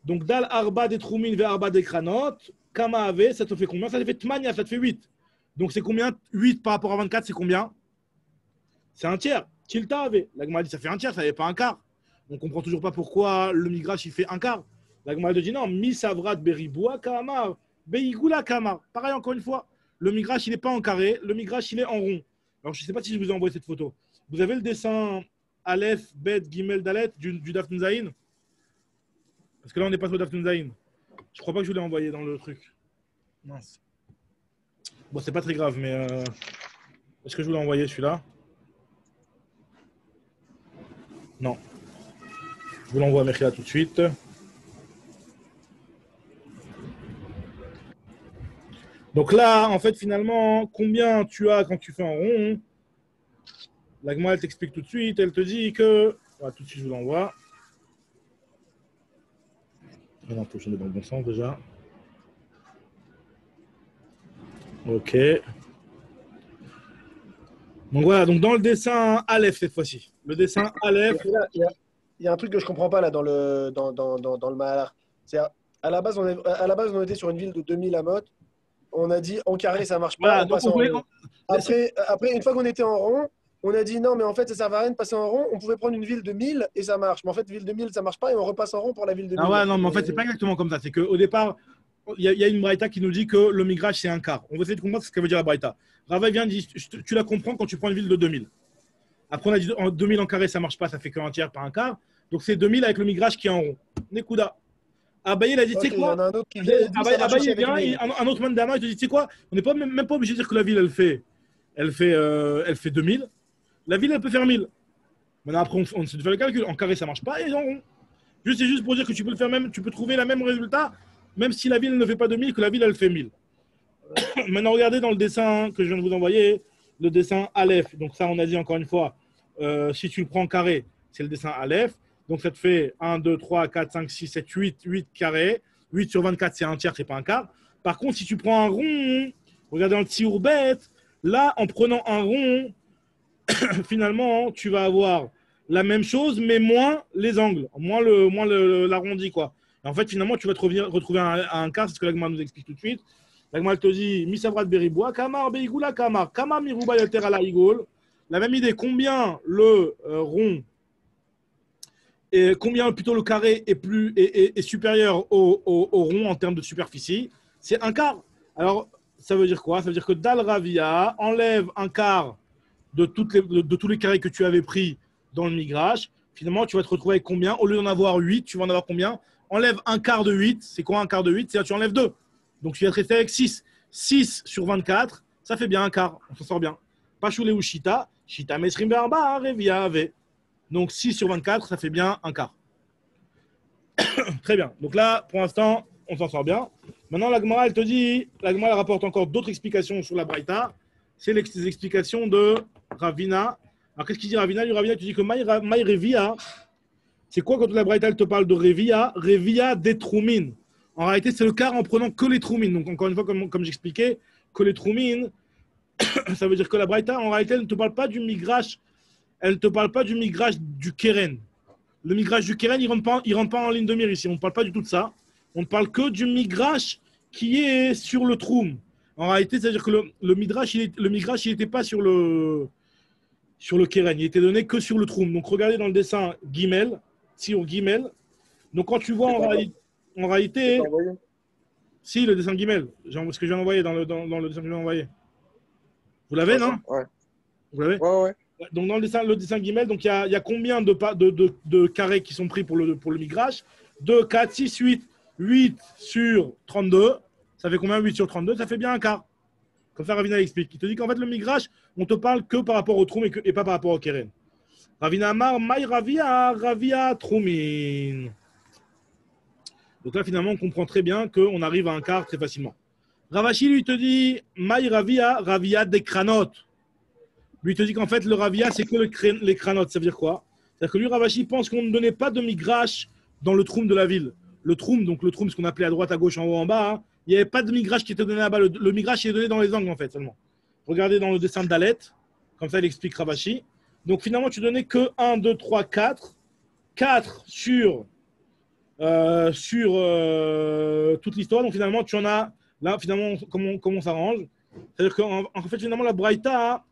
Donc Dal Arba des Troumin ve Arba des Kranot, Kama Ave, ça te fait combien? Ça te fait Tmania, ça te fait 8. Donc c'est combien? 8 par rapport à 24, c'est combien? C'est un tiers. Tilta Ave. L'Agma dit ça fait un tiers, ça n'avait pas un quart. On ne comprend toujours pas pourquoi le migrache il fait un quart. L'Agma dit non, Mi Savrat Beriboua Kamar, Beigula Kamar. Pareil encore une fois, le migrache il n'est pas en carré, le migrache il est en rond. Alors je ne sais pas si je vous ai envoyé cette photo. Vous avez le dessin Aleph, Bet, Gimel, Dalet du Daf Nzaïn? Parce que là on n'est pas sur Daf Nzaïn. Je crois pas que je vous l'ai envoyé dans le truc. Mince. Bon, c'est pas très grave, mais est-ce que je vous l'ai envoyé celui-là? Non. Je vous l'envoie à Mechila tout de suite. Donc là, en fait, finalement, combien tu as quand tu fais en rond? L'Agma, elle t'explique tout de suite. Elle te dit que... Voilà, tout de suite, je vous l'envoie. Ah non, il faut que je dans le bon sens déjà. Ok. Donc voilà, donc dans le dessin Aleph cette fois-ci. Le dessin Aleph. Il y a un truc que je comprends pas là dans le Mahalar. C'est à la base, on était sur une ville de 2000 amot. On a dit en carré ça marche pas. Voilà, donc en rond. Après, une fois qu'on était en rond, on a dit non, mais en fait ça sert à rien de passer en rond. On pouvait prendre une ville de 1000 et ça marche. Mais en fait, ville de 1000 ça marche pas et on repasse en rond pour la ville de 1000. Ah ouais, non, mais en fait c'est pas exactement comme ça. C'est qu'au départ, il y a une braïta qui nous dit que le migrage c'est un quart. On va essayer de comprendre ce que veut dire la braïta. Rava vient dit tu la comprends quand tu prends une ville de 2000. Après on a dit en 2000 en carré ça marche pas, ça fait qu'un tiers par un quart. Donc c'est 2000 avec le migrage qui est en rond. Nekuda. Abaye il a dit tu sais quoi? Abaye vient, un autre mandama il te dit tu sais quoi? On n'est pas même pas obligé de dire que la ville elle fait 2000. La ville elle peut faire 1000. Maintenant après on se fait le calcul. En carré ça marche pas et en rond. C'est juste pour dire que tu peux le faire même, tu peux trouver le même résultat, même si la ville ne fait pas 2000, que la ville elle fait 1000. Maintenant, regardez dans le dessin que je viens de vous envoyer, le dessin Aleph. Donc ça, on a dit encore une fois, si tu le prends en carré, c'est le dessin Aleph. Donc ça te fait 1, 2, 3, 4, 5, 6, 7, 8 carrés. 8 sur 24, c'est un tiers, c'est pas un quart. Par contre, si tu prends un rond, regardez dans le Tsiour bête, là, en prenant un rond, finalement, tu vas avoir la même chose, mais moins les angles, moins l'arrondi, quoi. Et en fait, finalement, tu vas te retrouver un quart, c'est ce que l'Agma nous explique tout de suite. L'Agma, elle te dit, Misavrat Beriboua, Kamar, Beigula, Kamar, Kamar, Mirouba, Yater, ala Igol. La même idée, combien le rond, et combien plutôt le carré est supérieur au rond en termes de superficie, c'est un quart. Alors, ça veut dire quoi? Ça veut dire que Dal Ravia enlève un quart de tous les carrés que tu avais pris dans le migrage. Finalement, tu vas te retrouver avec combien? Au lieu d'en avoir 8, tu vas en avoir combien? Enlève un quart de 8. C'est quoi un quart de 8? C'est-à-dire tu enlèves 2. Donc tu vas te rester avec 6. 6 sur 24, ça fait bien un quart. On s'en sort bien. Pachoulé ou Shita. Shita Mesrim Berba, Revia Ave. Donc 6 sur 24, ça fait bien un quart. Très bien. Donc là, pour l'instant, on s'en sort bien. Maintenant, la Gemara, elle te dit, la Gemara, elle rapporte encore d'autres explications sur la Braïta. C'est les explications de Ravina. Alors, qu'est-ce qu'il dit Ravina? Ravina, tu dis que Maï Revia, c'est quoi quand la Braïta, elle te parle de Revia? Revia des Troumines. En réalité, c'est le quart en prenant que les Troumines. Donc, encore une fois, comme j'expliquais, que les Troumines, ça veut dire que la Braïta, en réalité, elle ne te parle pas du migrage. Elle ne te parle pas du migrage du Keren. Le migrage du Keren, il ne rentre pas en ligne de mire ici. On ne parle pas du tout de ça. On ne parle que du migrage qui est sur le Troum. En réalité, c'est-à-dire que le migrage, il n'était pas sur le Keren. Il était donné que sur le Troum. Donc, regardez dans le dessin Gimel, sur Gimel. Donc, quand tu vois en réalité, si, le dessin Gimel, ce que j'ai envoyé dans le dessin que j'ai envoyé. Vous l'avez, non? Ouais. Vous l'avez? Ouais. Donc, dans le dessin Gimel, donc il y a combien de carrés qui sont pris pour le migrage? 2, 4, 6, 8. 8 sur 32. Ça fait combien 8 sur 32? Ça fait bien un quart. Comme ça, Ravina explique. Il te dit qu'en fait, le migrage, on te parle que par rapport au Troum et pas par rapport au Keren. Ravina Amar, Maï Ravia Troumin. Donc là, finalement, on comprend très bien qu'on arrive à un quart très facilement. Ravashi, lui, te dit Maï Ravia des cranotes. Lui, il te dit qu'en fait, le Ravia, c'est que les cranotes. Ça veut dire quoi? C'est-à-dire que lui, Ravashi, pense qu'on ne donnait pas de migrage dans le Troum de la ville. Le Troum, ce qu'on appelait à droite, à gauche, en haut, en bas, hein, il n'y avait pas de migrage qui était donné là-bas. Le migrage, il est donné dans les angles, en fait, seulement. Regardez dans le dessin de Dalet. Comme ça, il explique Ravashi. Donc, finalement, tu donnais que 1, 2, 3, 4. 4 sur toute l'histoire. Donc, finalement, tu en as. Là, finalement, comment on s'arrange? C'est-à-dire qu'en fait, finalement, la Braïta,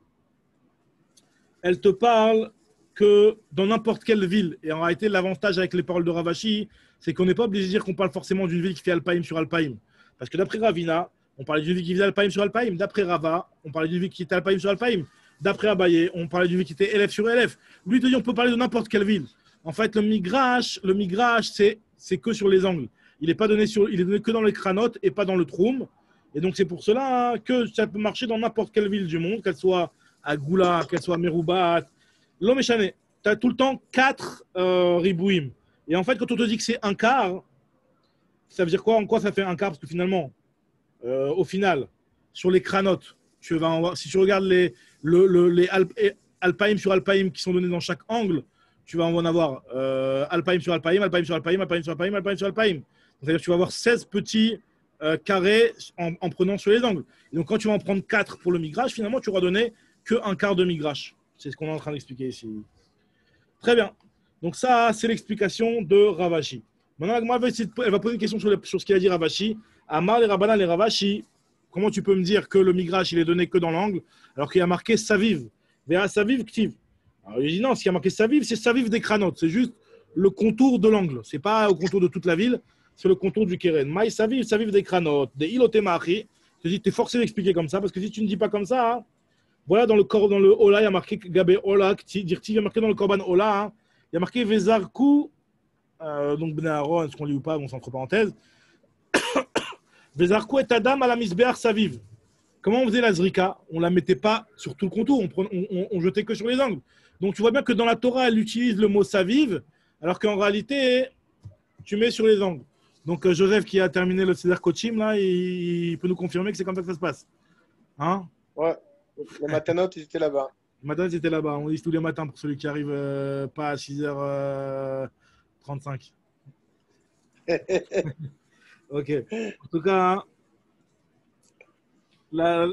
elle te parle que dans n'importe quelle ville, et en réalité, l'avantage avec les paroles de Ravashi, c'est qu'on n'est pas obligé de dire qu'on parle forcément d'une ville qui fait Alpaïm sur Alpaïm. Parce que d'après Ravina, on parlait d'une ville qui faisait Alpaïm sur Alpaïm. D'après Rava, on parlait d'une ville qui était Alpaïm sur Alpaïm. D'après Abaye, on parlait d'une ville qui était élève sur élève. Lui, il te dit on peut parler de n'importe quelle ville. En fait, le migrage, c'est que sur les angles. Il est donné que dans les cranotes et pas dans le troum. Et donc, c'est pour cela que ça peut marcher dans n'importe quelle ville du monde, qu'elle soit à Goula, qu'elle soit à Meroubat. L'homme échané, tu as tout le temps 4 ribouim. Et en fait, quand on te dit que c'est un quart, ça veut dire quoi? En quoi ça fait un quart? Parce que finalement, au final, sur les cranotes, si tu regardes les Alpaïm sur Alpaïm qui sont donnés dans chaque angle, tu vas en avoir Alpaïm sur Alpaïm, Alpaïm sur Alpaïm, Alpaïm sur Alpaïm, Alpaïm sur Alpaïm. C'est-à-dire que tu vas avoir 16 petits carrés en prenant sur les angles. Et donc, quand tu vas en prendre 4 pour le migrage, finalement, tu auras donné qu'un quart de migrage. C'est ce qu'on est en train d'expliquer ici. Très bien. Donc ça, c'est l'explication de Ravashi. Maintenant, elle va poser une question sur ce qu'il a dit Ravashi. Amar les Rabbanan les Ravashi, comment tu peux me dire que le migrage, il est donné que dans l'angle, alors qu'il y a marqué Saviv. Vera Saviv Ktiv. Alors il dit non, ce qui a marqué Saviv, c'est Saviv des cranotes. C'est juste le contour de l'angle. C'est pas au contour de toute la ville, c'est le contour du Keren. Maï Saviv, Saviv des cranotes. Des Ilotemachi. Je te dis, tu es forcé d'expliquer comme ça, parce que si tu ne dis pas comme ça, hein, voilà, dans le Ola, il y a marqué Gabé Ola, il y a marqué dans le Korban Ola, hein, il y a marqué Vezarku, donc Ben Aaron, est-ce qu'on lit ou pas, bon, c'est entre parenthèses. Vezarku et Adam à la Misbeach Saviv. Comment on faisait la Zrika? On ne la mettait pas sur tout le contour, on jetait que sur les angles. Donc tu vois bien que dans la Torah, elle utilise le mot Saviv, alors qu'en réalité, tu mets sur les angles. Donc Joseph qui a terminé le César Coachim, là, il peut nous confirmer que c'est comme ça que ça se passe. Hein? Ouais. Les matanotes, ils étaient là-bas. Les matanotes, ils étaient là-bas. On lit tous les matins pour celui qui arrive pas à 6h35. Ok. En tout cas, la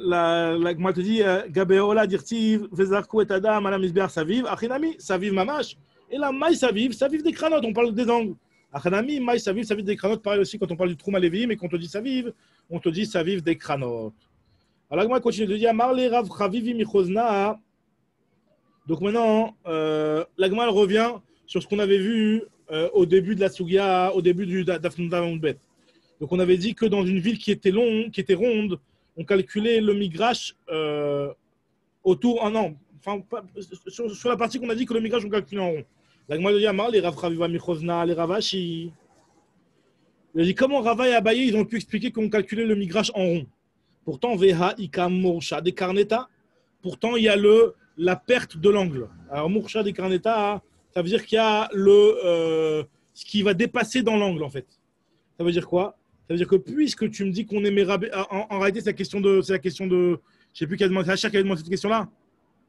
Gemara te dit Gabeola dirtiv vezarku et adam ala misbeach saviv achinami saviv mamash et la maï saviv des cranotes, on parle des angles. Achinami maï saviv des cranotes, pareil aussi quand on parle du troum alevi, mais quand on te dit saviv, on te dit saviv des cranotes. Alors la Gemara continue de dire Amar le rav chavivi michozna. Donc maintenant la Gemara revient sur ce qu'on avait vu au début de la Sugia, au début du Daf Nun Vav Amud Bet. Donc on avait dit que dans une ville qui était ronde, on calculait le migrash autour. Ah non, enfin, sur la partie qu'on a dit que le migrash on calculait en rond. La Gemara dit Amar, les Rav Chaviva Michozna, les Ravashi. Il a dit comment Rava et Abaye ils ont pu expliquer qu'on calculait le migrash en rond. Pourtant, Veha Ika Morsha des Karneta. Pourtant, il y a la perte de l'angle. Alors, Morsha des Karneta, ça veut dire qu'il y a ce qui va dépasser dans l'angle en fait. Ça veut dire quoi? Ça veut dire que puisque tu me dis qu'on est mérabé, en réalité, c'est la question de. Je ne sais plus qui a demandé. C'est Hachar qui a demandé cette question-là.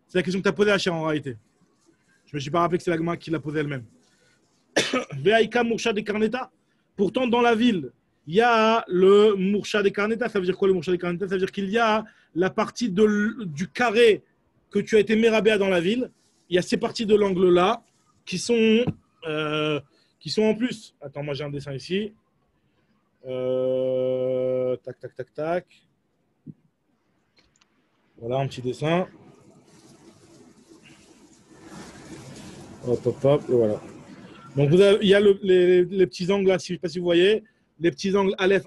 C'est la question que tu as posée à Hachar en réalité. Je ne me suis pas rappelé que c'est la Gemara qui l'a posée elle-même. Veaïka Moursha des Karneta. Pourtant, dans la ville, il y a le Moursha des Karneta. Ça veut dire quoi le Moursha des Karneta? Ça veut dire qu'il y a la partie du carré que tu as été mérabéa dans la ville. Il y a ces parties de l'angle-là qui sont en plus. Attends, moi j'ai un dessin ici. Tac. Voilà un petit dessin. Hop, et voilà. Donc il y a les petits angles là, je ne sais pas si vous voyez, les petits angles Aleph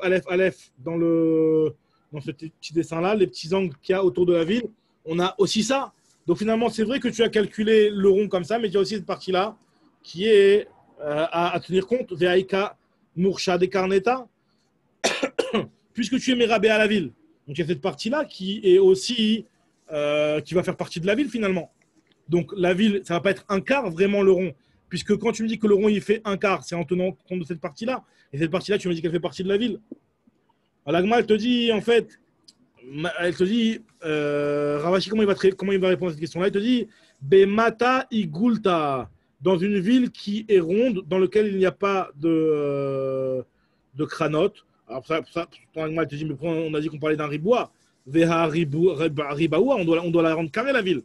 dans ce petit dessin là, les petits angles qu'il y a autour de la ville. On a aussi ça. Donc finalement, c'est vrai que tu as calculé le rond comme ça, mais il y a aussi cette partie là qui est à tenir compte. Veaïka Moursha des Karneta. Puisque tu es mérabé à la ville, donc il y a cette partie-là qui est aussi qui va faire partie de la ville finalement. Donc la ville, ça va pas être un quart vraiment le rond, puisque quand tu me dis que le rond il fait un quart, c'est en tenant compte de cette partie-là. Et cette partie-là, tu me dis qu'elle fait partie de la ville. Alors l'Agma, elle te dit en fait, Ravashi, comment il va répondre à cette question-là? Il te dit Bemata igulta, dans une ville qui est ronde, dans laquelle il n'y a pas de cranote. Alors, ça, on te dit, mais on a dit qu'on parlait d'un riboua. Veha ribaoua, on doit la rendre carrée, la ville.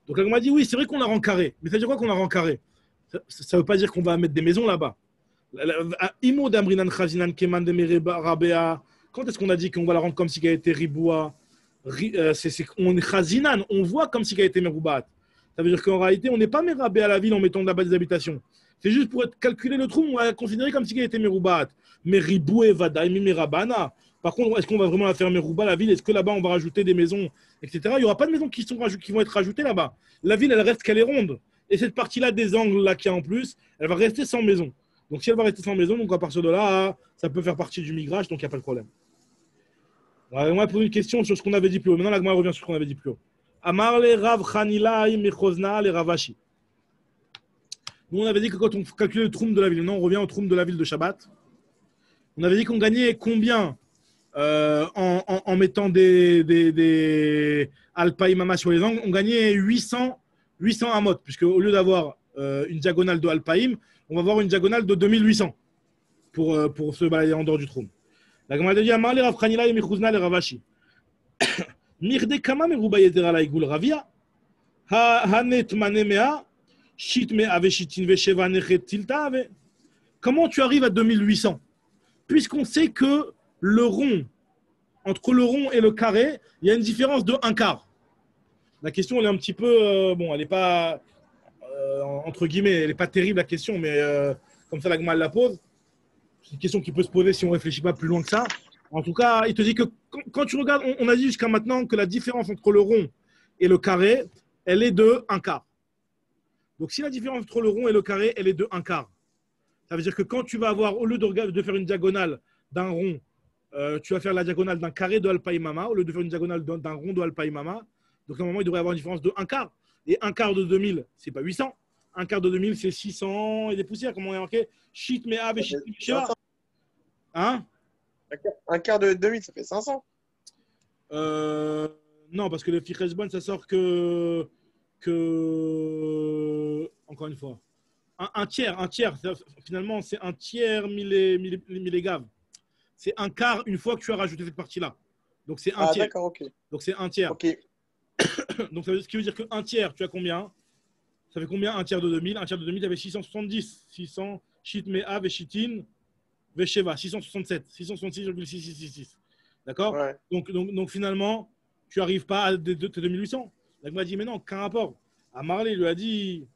Donc, on m'a dit, oui, c'est vrai qu'on la rend carrée. Mais ça veut dire quoi qu'on la rend carrée? Ça ne veut pas dire qu'on va mettre des maisons là-bas. Imo d'amrinan chazinan keman de merabea. Quand est-ce qu'on a dit qu'on va la rendre comme si elle était riboua? On est chazinan, on voit comme si elle était meroubat. Ça veut dire qu'en réalité, on n'est pas mérabé à la ville en mettant là-bas des habitations. C'est juste pour calculer le trou, on va la considérer comme si elle était meroubat. Mais ribou et vadaï, merabana. Par contre, est-ce qu'on va vraiment la faire merouba, la ville? Est-ce que là-bas, on va rajouter des maisons, etc. Il n'y aura pas de maisons qui vont être rajoutées là-bas. La ville, elle reste qu'elle est ronde. Et cette partie-là des angles là qu'il y a en plus, elle va rester sans maison. Donc, si elle va rester sans maison, donc à partir de là, ça peut faire partie du migrage, donc il n'y a pas de problème. On va poser une question sur ce qu'on avait dit plus haut. Maintenant, la Gemara revient sur ce qu'on avait dit plus haut. Amar le Rav Chanilai Mechozna le Ravashi. Nous, on avait dit que quand on calculait le troum de la ville, maintenant on revient au troum de la ville de Shabbat. On avait dit qu'on gagnait combien en mettant des alpaïmama sur les angles? On gagnait 800 amot, puisque au lieu d'avoir une diagonale de alpaïm, on va avoir une diagonale de 2800 pour se balader en dehors du troum. La Gemara dit Amar le Rav Chanilai Mechozna le Ravashi. Mirde kama meruba yedera la igul ravia hanet manemea shit me ave shitin vesheva nechet tilta ave. Comment tu arrives à 2800? Puisqu'on sait que le rond, entre le rond et le carré, il y a une différence de un quart. La question, elle est un petit peu bon, elle n'est pas entre guillemets, elle n'est pas terrible la question, mais comme ça la Gemara la pose. C'est une question qui peut se poser si on ne réfléchit pas plus loin que ça. En tout cas, il te dit que quand tu regardes, on a dit jusqu'à maintenant que la différence entre le rond et le carré, elle est de un quart. Donc, si la différence entre le rond et le carré, elle est de un quart, ça veut dire que quand tu vas avoir, au lieu de faire une diagonale d'un rond, tu vas faire la diagonale d'un carré de alpaïmama, au lieu de faire une diagonale d'un rond de alpaïmama. Donc, normalement, il devrait y avoir une différence de un quart. Et un quart de 2000, c'est pas 800. Un quart de 2000, c'est 600 et des poussières, comme on a marqué. Shit, mais ave, shit, hein? Un quart de 2000, ça fait 500. Non, parce que le Fichesbon, ça sort que encore une fois, un tiers, finalement, c'est un tiers millégaves. C'est un quart une fois que tu as rajouté cette partie-là. Donc c'est un Ah, tiers. d'accord, ok. Donc c'est un tiers. Ok. Donc ce qui veut dire qu'un tiers, tu as combien? Ça fait combien un tiers de 2000? Un tiers de 2000, tu avais 670. 600, Shit Mea, Veshitin, Vesheva, 667. 666,6666. D'accord? Ouais. Donc finalement, tu n'arrives pas à tes 2800. Là, il m'a dit, mais non, qu'un rapport. À Marley, il lui a dit,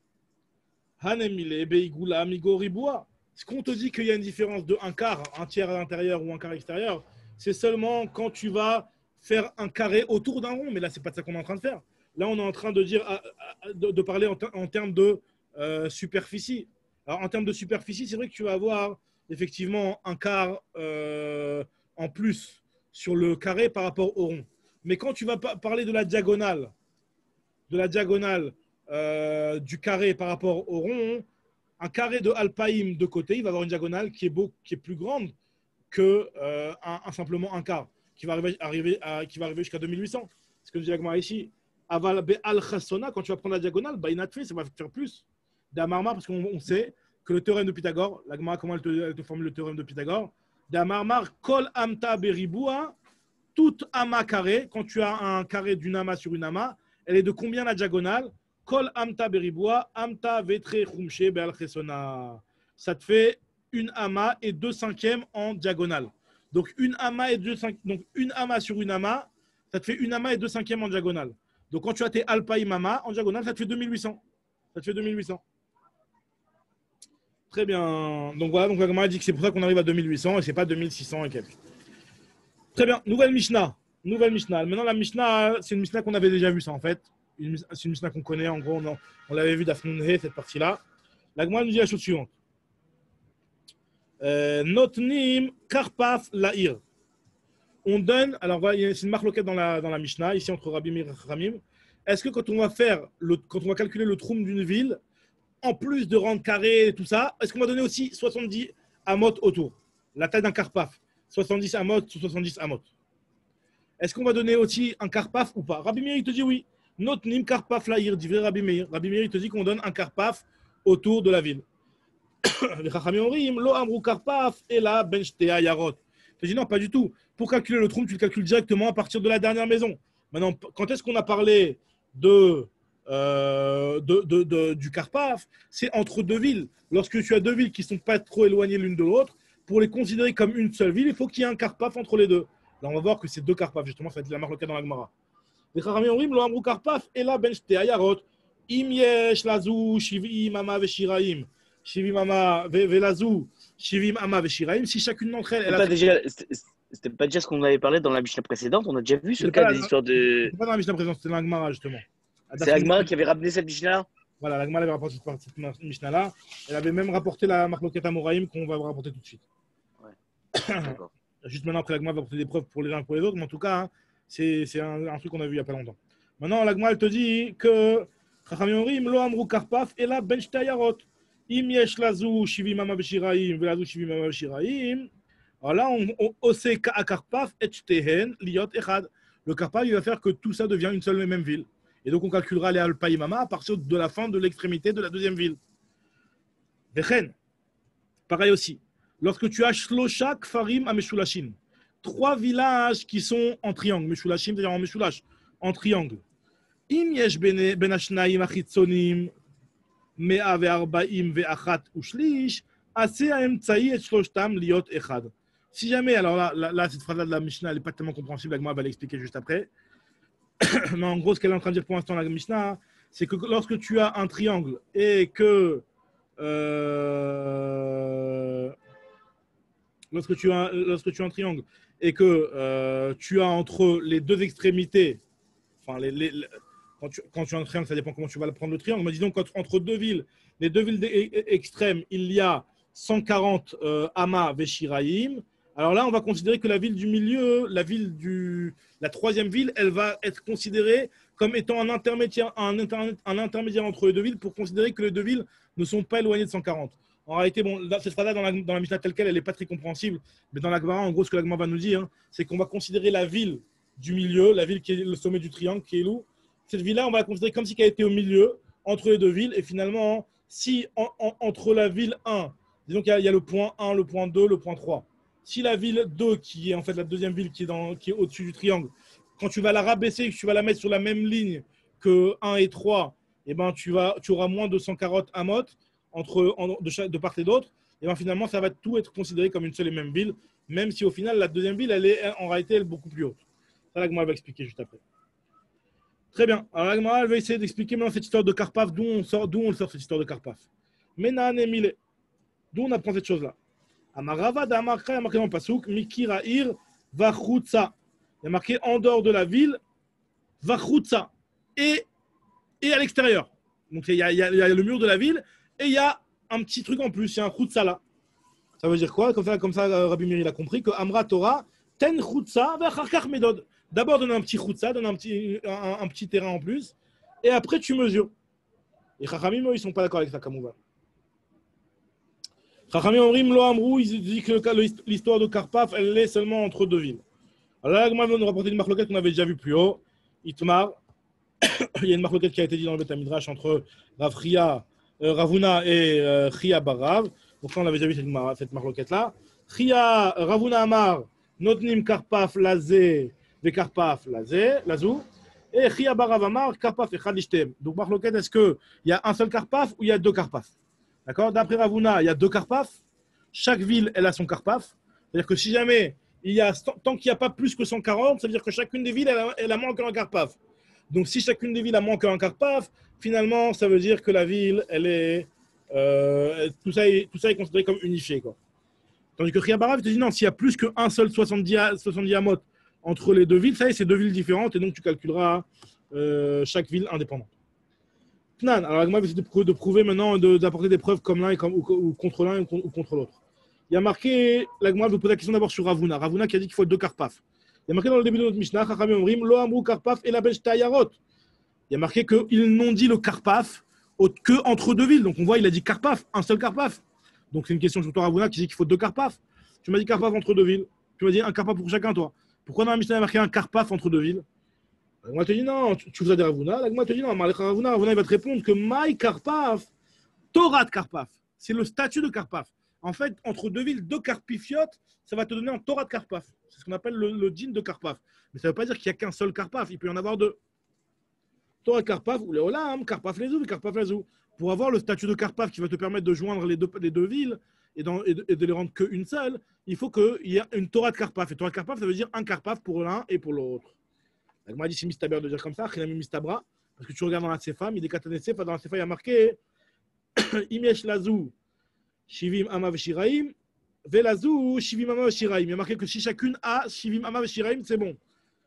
Hanemile, Beigula, Amigo, Riboua. Ce qu'on te dit qu'il y a une différence de un quart, un tiers à l'intérieur ou un quart extérieur, c'est seulement quand tu vas faire un carré autour d'un rond. Mais là, c'est pas de ça qu'on est en train de faire. Là, on est en train de dire, de parler en termes de superficie. Alors, en termes de superficie, c'est vrai que tu vas avoir effectivement un quart en plus sur le carré par rapport au rond. Mais quand tu vas parler de la diagonale du carré par rapport au rond, un carré de Alpaïm de côté, il va avoir une diagonale qui est plus grande que simplement un quart, qui va arriver jusqu'à 2800. C'est ce que nous dit Agmara ici. Aval Be'al Chassona, quand tu vas prendre la diagonale, Bainatfe, ça va faire plus. D'Amarmar, parce qu'on sait que le théorème de Pythagore, l'Agmara, comment elle te formule le théorème de Pythagore? D'Amarmar, Kol Amta Beribua, toute ama carré, quand tu as un carré d'une ama sur une ama, elle est de combien la diagonale? Kol amta beriboua, amta vetre chumche be'al chesona. Ça te fait une ama et 2/5 en diagonale. Donc une ama sur une ama, ça te fait une ama et 2/5 en diagonale. Donc quand tu as tes alpaïm ama en diagonale, ça te fait 2800. Ça te fait 2800. Très bien. Donc voilà, donc la Gemara dit que c'est pour ça qu'on arrive à 2800 et c'est pas 2600 et quelques. Très bien. Nouvelle Mishnah. Maintenant, la Mishnah, c'est une Mishnah qu'on avait déjà vue, ça, en fait. C'est une Mishnah qu'on connaît. En gros, on l'avait vu d'Afnoun He, cette partie-là. La Gemara nous dit la chose suivante. Notnim karpaf la'ir. On donne, alors voilà, c'est une marque locale dans la Mishnah, ici entre Rabbi Meir et Chachamim. Est-ce que quand on va calculer le troum d'une ville, en plus de rendre carré et tout ça, est-ce qu'on va donner aussi 70 amot autour? La taille d'un karpaf. 70 amot sur 70 amot. Est-ce qu'on va donner aussi un karpaf ou pas? Rabbi Meir, il te dit oui. Notnim karpaf la'ir, dit Rabbi Meir. Rabbi Meir, il te dit qu'on donne un karpaf autour de la ville. Les Chachamim orim, lo amrou karpaf et la ben shtea yarot. Il te dit non, pas du tout. Pour calculer le troum, tu le calcules directement à partir de la dernière maison. Maintenant, quand est-ce qu'on a parlé du karpaf? C'est entre deux villes. Lorsque tu as deux villes qui ne sont pas trop éloignées l'une de l'autre, pour les considérer comme une seule ville, il faut qu'il y ait un karpaf entre les deux. Là, on va voir que c'est deux karpaf, justement, ça va être la marque locale dans la Gemara. Les Chachamim orim, lo amrou karpaf et la ben shtea yarot. Im yesh lazu shivim ama veshiraim. Shivim ama velazou, shivim ama veshiraim. Si chacune d'entre elles, c'était pas déjà ce qu'on avait parlé dans la Mishnah précédente. On a déjà vu ce cas des histoires de. C'était pas dans la Mishnah précédente, c'était dans la Gemara, justement. C'est Agmara qui avait ramené cette Mishnah. Voilà, la Gemara avait rapporté cette Mishnah-là. Elle avait même rapporté la marloquette Amoraïm qu'on va rapporter tout de suite. Ouais. D'accord. Juste maintenant, après, la Gemara va apporter des preuves pour les uns et pour les autres, mais en tout cas, hein, c'est un truc qu'on a vu il n'y a pas longtemps. Maintenant, la Gemara, elle te dit que Chachamim orim lo amrou karpaf et la ben shtea yarot. Im yesh lazu shivim ama veshiraim velazou shivim ama veshiraim. Alors là, on sait qu'à karpaf et shtehen liot echad. Le karpaf, il va faire que tout ça devient une seule et même ville. Et donc, on calculera les alpaïmama à partir de la fin de l'extrémité de la deuxième ville. Vechen. Pareil aussi. Lorsque tu as shlosha kfarim à meshulashim, 3 villages qui sont en triangle. Meshulashim, c'est-à-dire en meshulash, en triangle. Im yesh ben hashnaim achitzonim mea ve'arbaim ve'achat ushlish, aseh ha'emtzaï et shloshtam liot echad. Si jamais, alors là cette phrase-là de la Mishnah, elle n'est pas tellement compréhensible, la Gemara va l'expliquer juste après. Mais en gros, ce qu'elle est en train de dire pour l'instant, la Mishnah, c'est que lorsque tu as un triangle et que lorsque tu as un triangle et que tu as entre les deux extrémités, enfin quand tu as un triangle, ça dépend comment tu vas le prendre le triangle, mais disons qu'entre deux villes, les deux villes extrêmes, il y a 140 Ama Veshiraim. Alors là, on va considérer que la ville du milieu, la troisième ville, elle va être considérée comme étant un intermédiaire entre les deux villes pour considérer que les deux villes ne sont pas éloignées de 140. En réalité, bon, cette phrase-là, dans la Mishnah telle qu'elle, elle n'est pas très compréhensible. Mais dans la Gemara, en gros, ce que la Gemara va nous dire, hein, c'est qu'on va considérer la ville du milieu, la ville qui est le sommet du triangle, qui est Lou. Cette ville-là, on va la considérer comme si elle était au milieu, entre les deux villes. Et finalement, si entre la ville 1, disons qu'il y a le point 1, le point 2, le point 3. si la ville 2, qui est en fait la deuxième ville qui est au-dessus du triangle, quand tu vas la rabaisser et que tu vas la mettre sur la même ligne que 1 et 3, eh ben, tu auras moins de 140 amot de part et d'autre. Et ben, finalement, ça va tout être considéré comme une seule et même ville, même si au final, la deuxième ville, en réalité, elle est beaucoup plus haute. Ça, la Gemara va expliquer juste après. Très bien. Alors, la Gemara va essayer d'expliquer maintenant cette histoire de Karpaf, d'où on sort cette histoire de Karpaf. Menan et Mile. D'où on apprend cette chose-là. Amarava d'Amarka, il y a marqué dans le Pasuk, Mikirair Vachutsa. Il y a marqué en dehors de la ville, Vachutsa. Et à l'extérieur. Donc, il y a le mur de la ville et il y a un petit truc en plus, il y a un Chutsa là. Ça veut dire quoi? Comme ça, Rabbi Meir a compris que Amra Torah, Ten Chutsa, Vacharkach Medod. D'abord, donne un petit Chutsa, donne un petit terrain en plus, et après, tu mesures. Et Chachamim, ils ne sont pas d'accord avec ça, Kamouva. Chachamim Omrim Lo Amrou, ils disent que l'histoire de Karpaf, elle est seulement entre deux villes. Alors là, Agma va nous rapporter une marloquette qu'on avait déjà vue plus haut. Itmar, il y a une marloquette qui a été dite dans le Beth Midrash entre Ravuna et Chia Barav. Donc là, on avait déjà vu cette marloquette-là. Chia, Ravuna Amar, Notnim Karpaf Lazé, Ve Karpaf Lazou. Et Chia Barav Amar, Karpaf Echad Lishtem. Donc marloquette, est-ce qu'il y a un seul Karpaf ou il y a deux Karpaf? D'accord? D'après Ravuna, il y a deux Karpaf. Chaque ville, elle a son Karpaf. C'est-à-dire que si jamais, tant qu'il n'y a pas plus que 140, ça veut dire que chacune des villes, elle a moins qu'un Karpaf. Donc si chacune des villes a moins qu'un Karpaf, finalement, ça veut dire que la ville, elle est. Tout ça est considéré comme unifié, quoi. Tandis que Chia Barav te dit non, s'il y a plus qu'un seul 70 amot entre les deux villes, ça y est, c'est deux villes différentes et donc tu calculeras chaque ville indépendante. Tnan, alors Agma va essayer de prouver maintenant, d'apporter des preuves comme l'un ou contre l'un ou contre l'autre. Il y a marqué, l'Agma va poser la question d'abord sur Ravuna. Ravuna qui a dit qu'il faut deux Karpaf. Il y a marqué dans le début de notre Mishnah, Chachamim Omrim, Lo Amrou Karpaf et la Belchtayarot. Il y a marqué qu'ils n'ont dit le Karpaf que entre deux villes. Donc on voit, il a dit Karpaf, un seul Karpaf. Donc c'est une question sur toi, Ravuna, qui dit qu'il faut deux Karpaf. Tu m'as dit Karpaf entre deux villes. Tu m'as dit un Karpaf pour chacun, toi. Pourquoi dans la Mishnah il y a marqué un Karpaf entre deux villes? Moi, te dis non, tu vous as dit Ravuna. Moi, te dis non, Ravuna, il va te répondre que Maï Karpaf, Torah de Karpaf. C'est le statut de Karpaf. En fait, entre deux villes, deux Karpifiotes, ça va te donner un Torah de Karpaf. C'est ce qu'on appelle le djinn de Karpaf. Mais ça ne veut pas dire qu'il n'y a qu'un seul Karpaf. Il peut y en avoir deux. Torah de Karpaf ou le Olam, Karpaf Lezou, Karpaf Lezou. Pour avoir le statut de Karpaf qui va te permettre de joindre les deux villes et de les rendre qu'une seule, il faut qu'il y ait une Torah de Karpaf. Et Torah de Karpaf, ça veut dire un Karpaf pour l'un et pour l'autre. Donc, moi, je dis c'est mistaber de dire comme ça, Chinami mistabra, parce que tu regardes dans la Sefa, il est Sefa, dans la Sefa, il y a marqué Imesh Lazou, Shivim Amav Shiraim, Velazou, Shivim Amav Shiraim. Il y a marqué que si chacune a Shivim Amav Shiraim, c'est bon.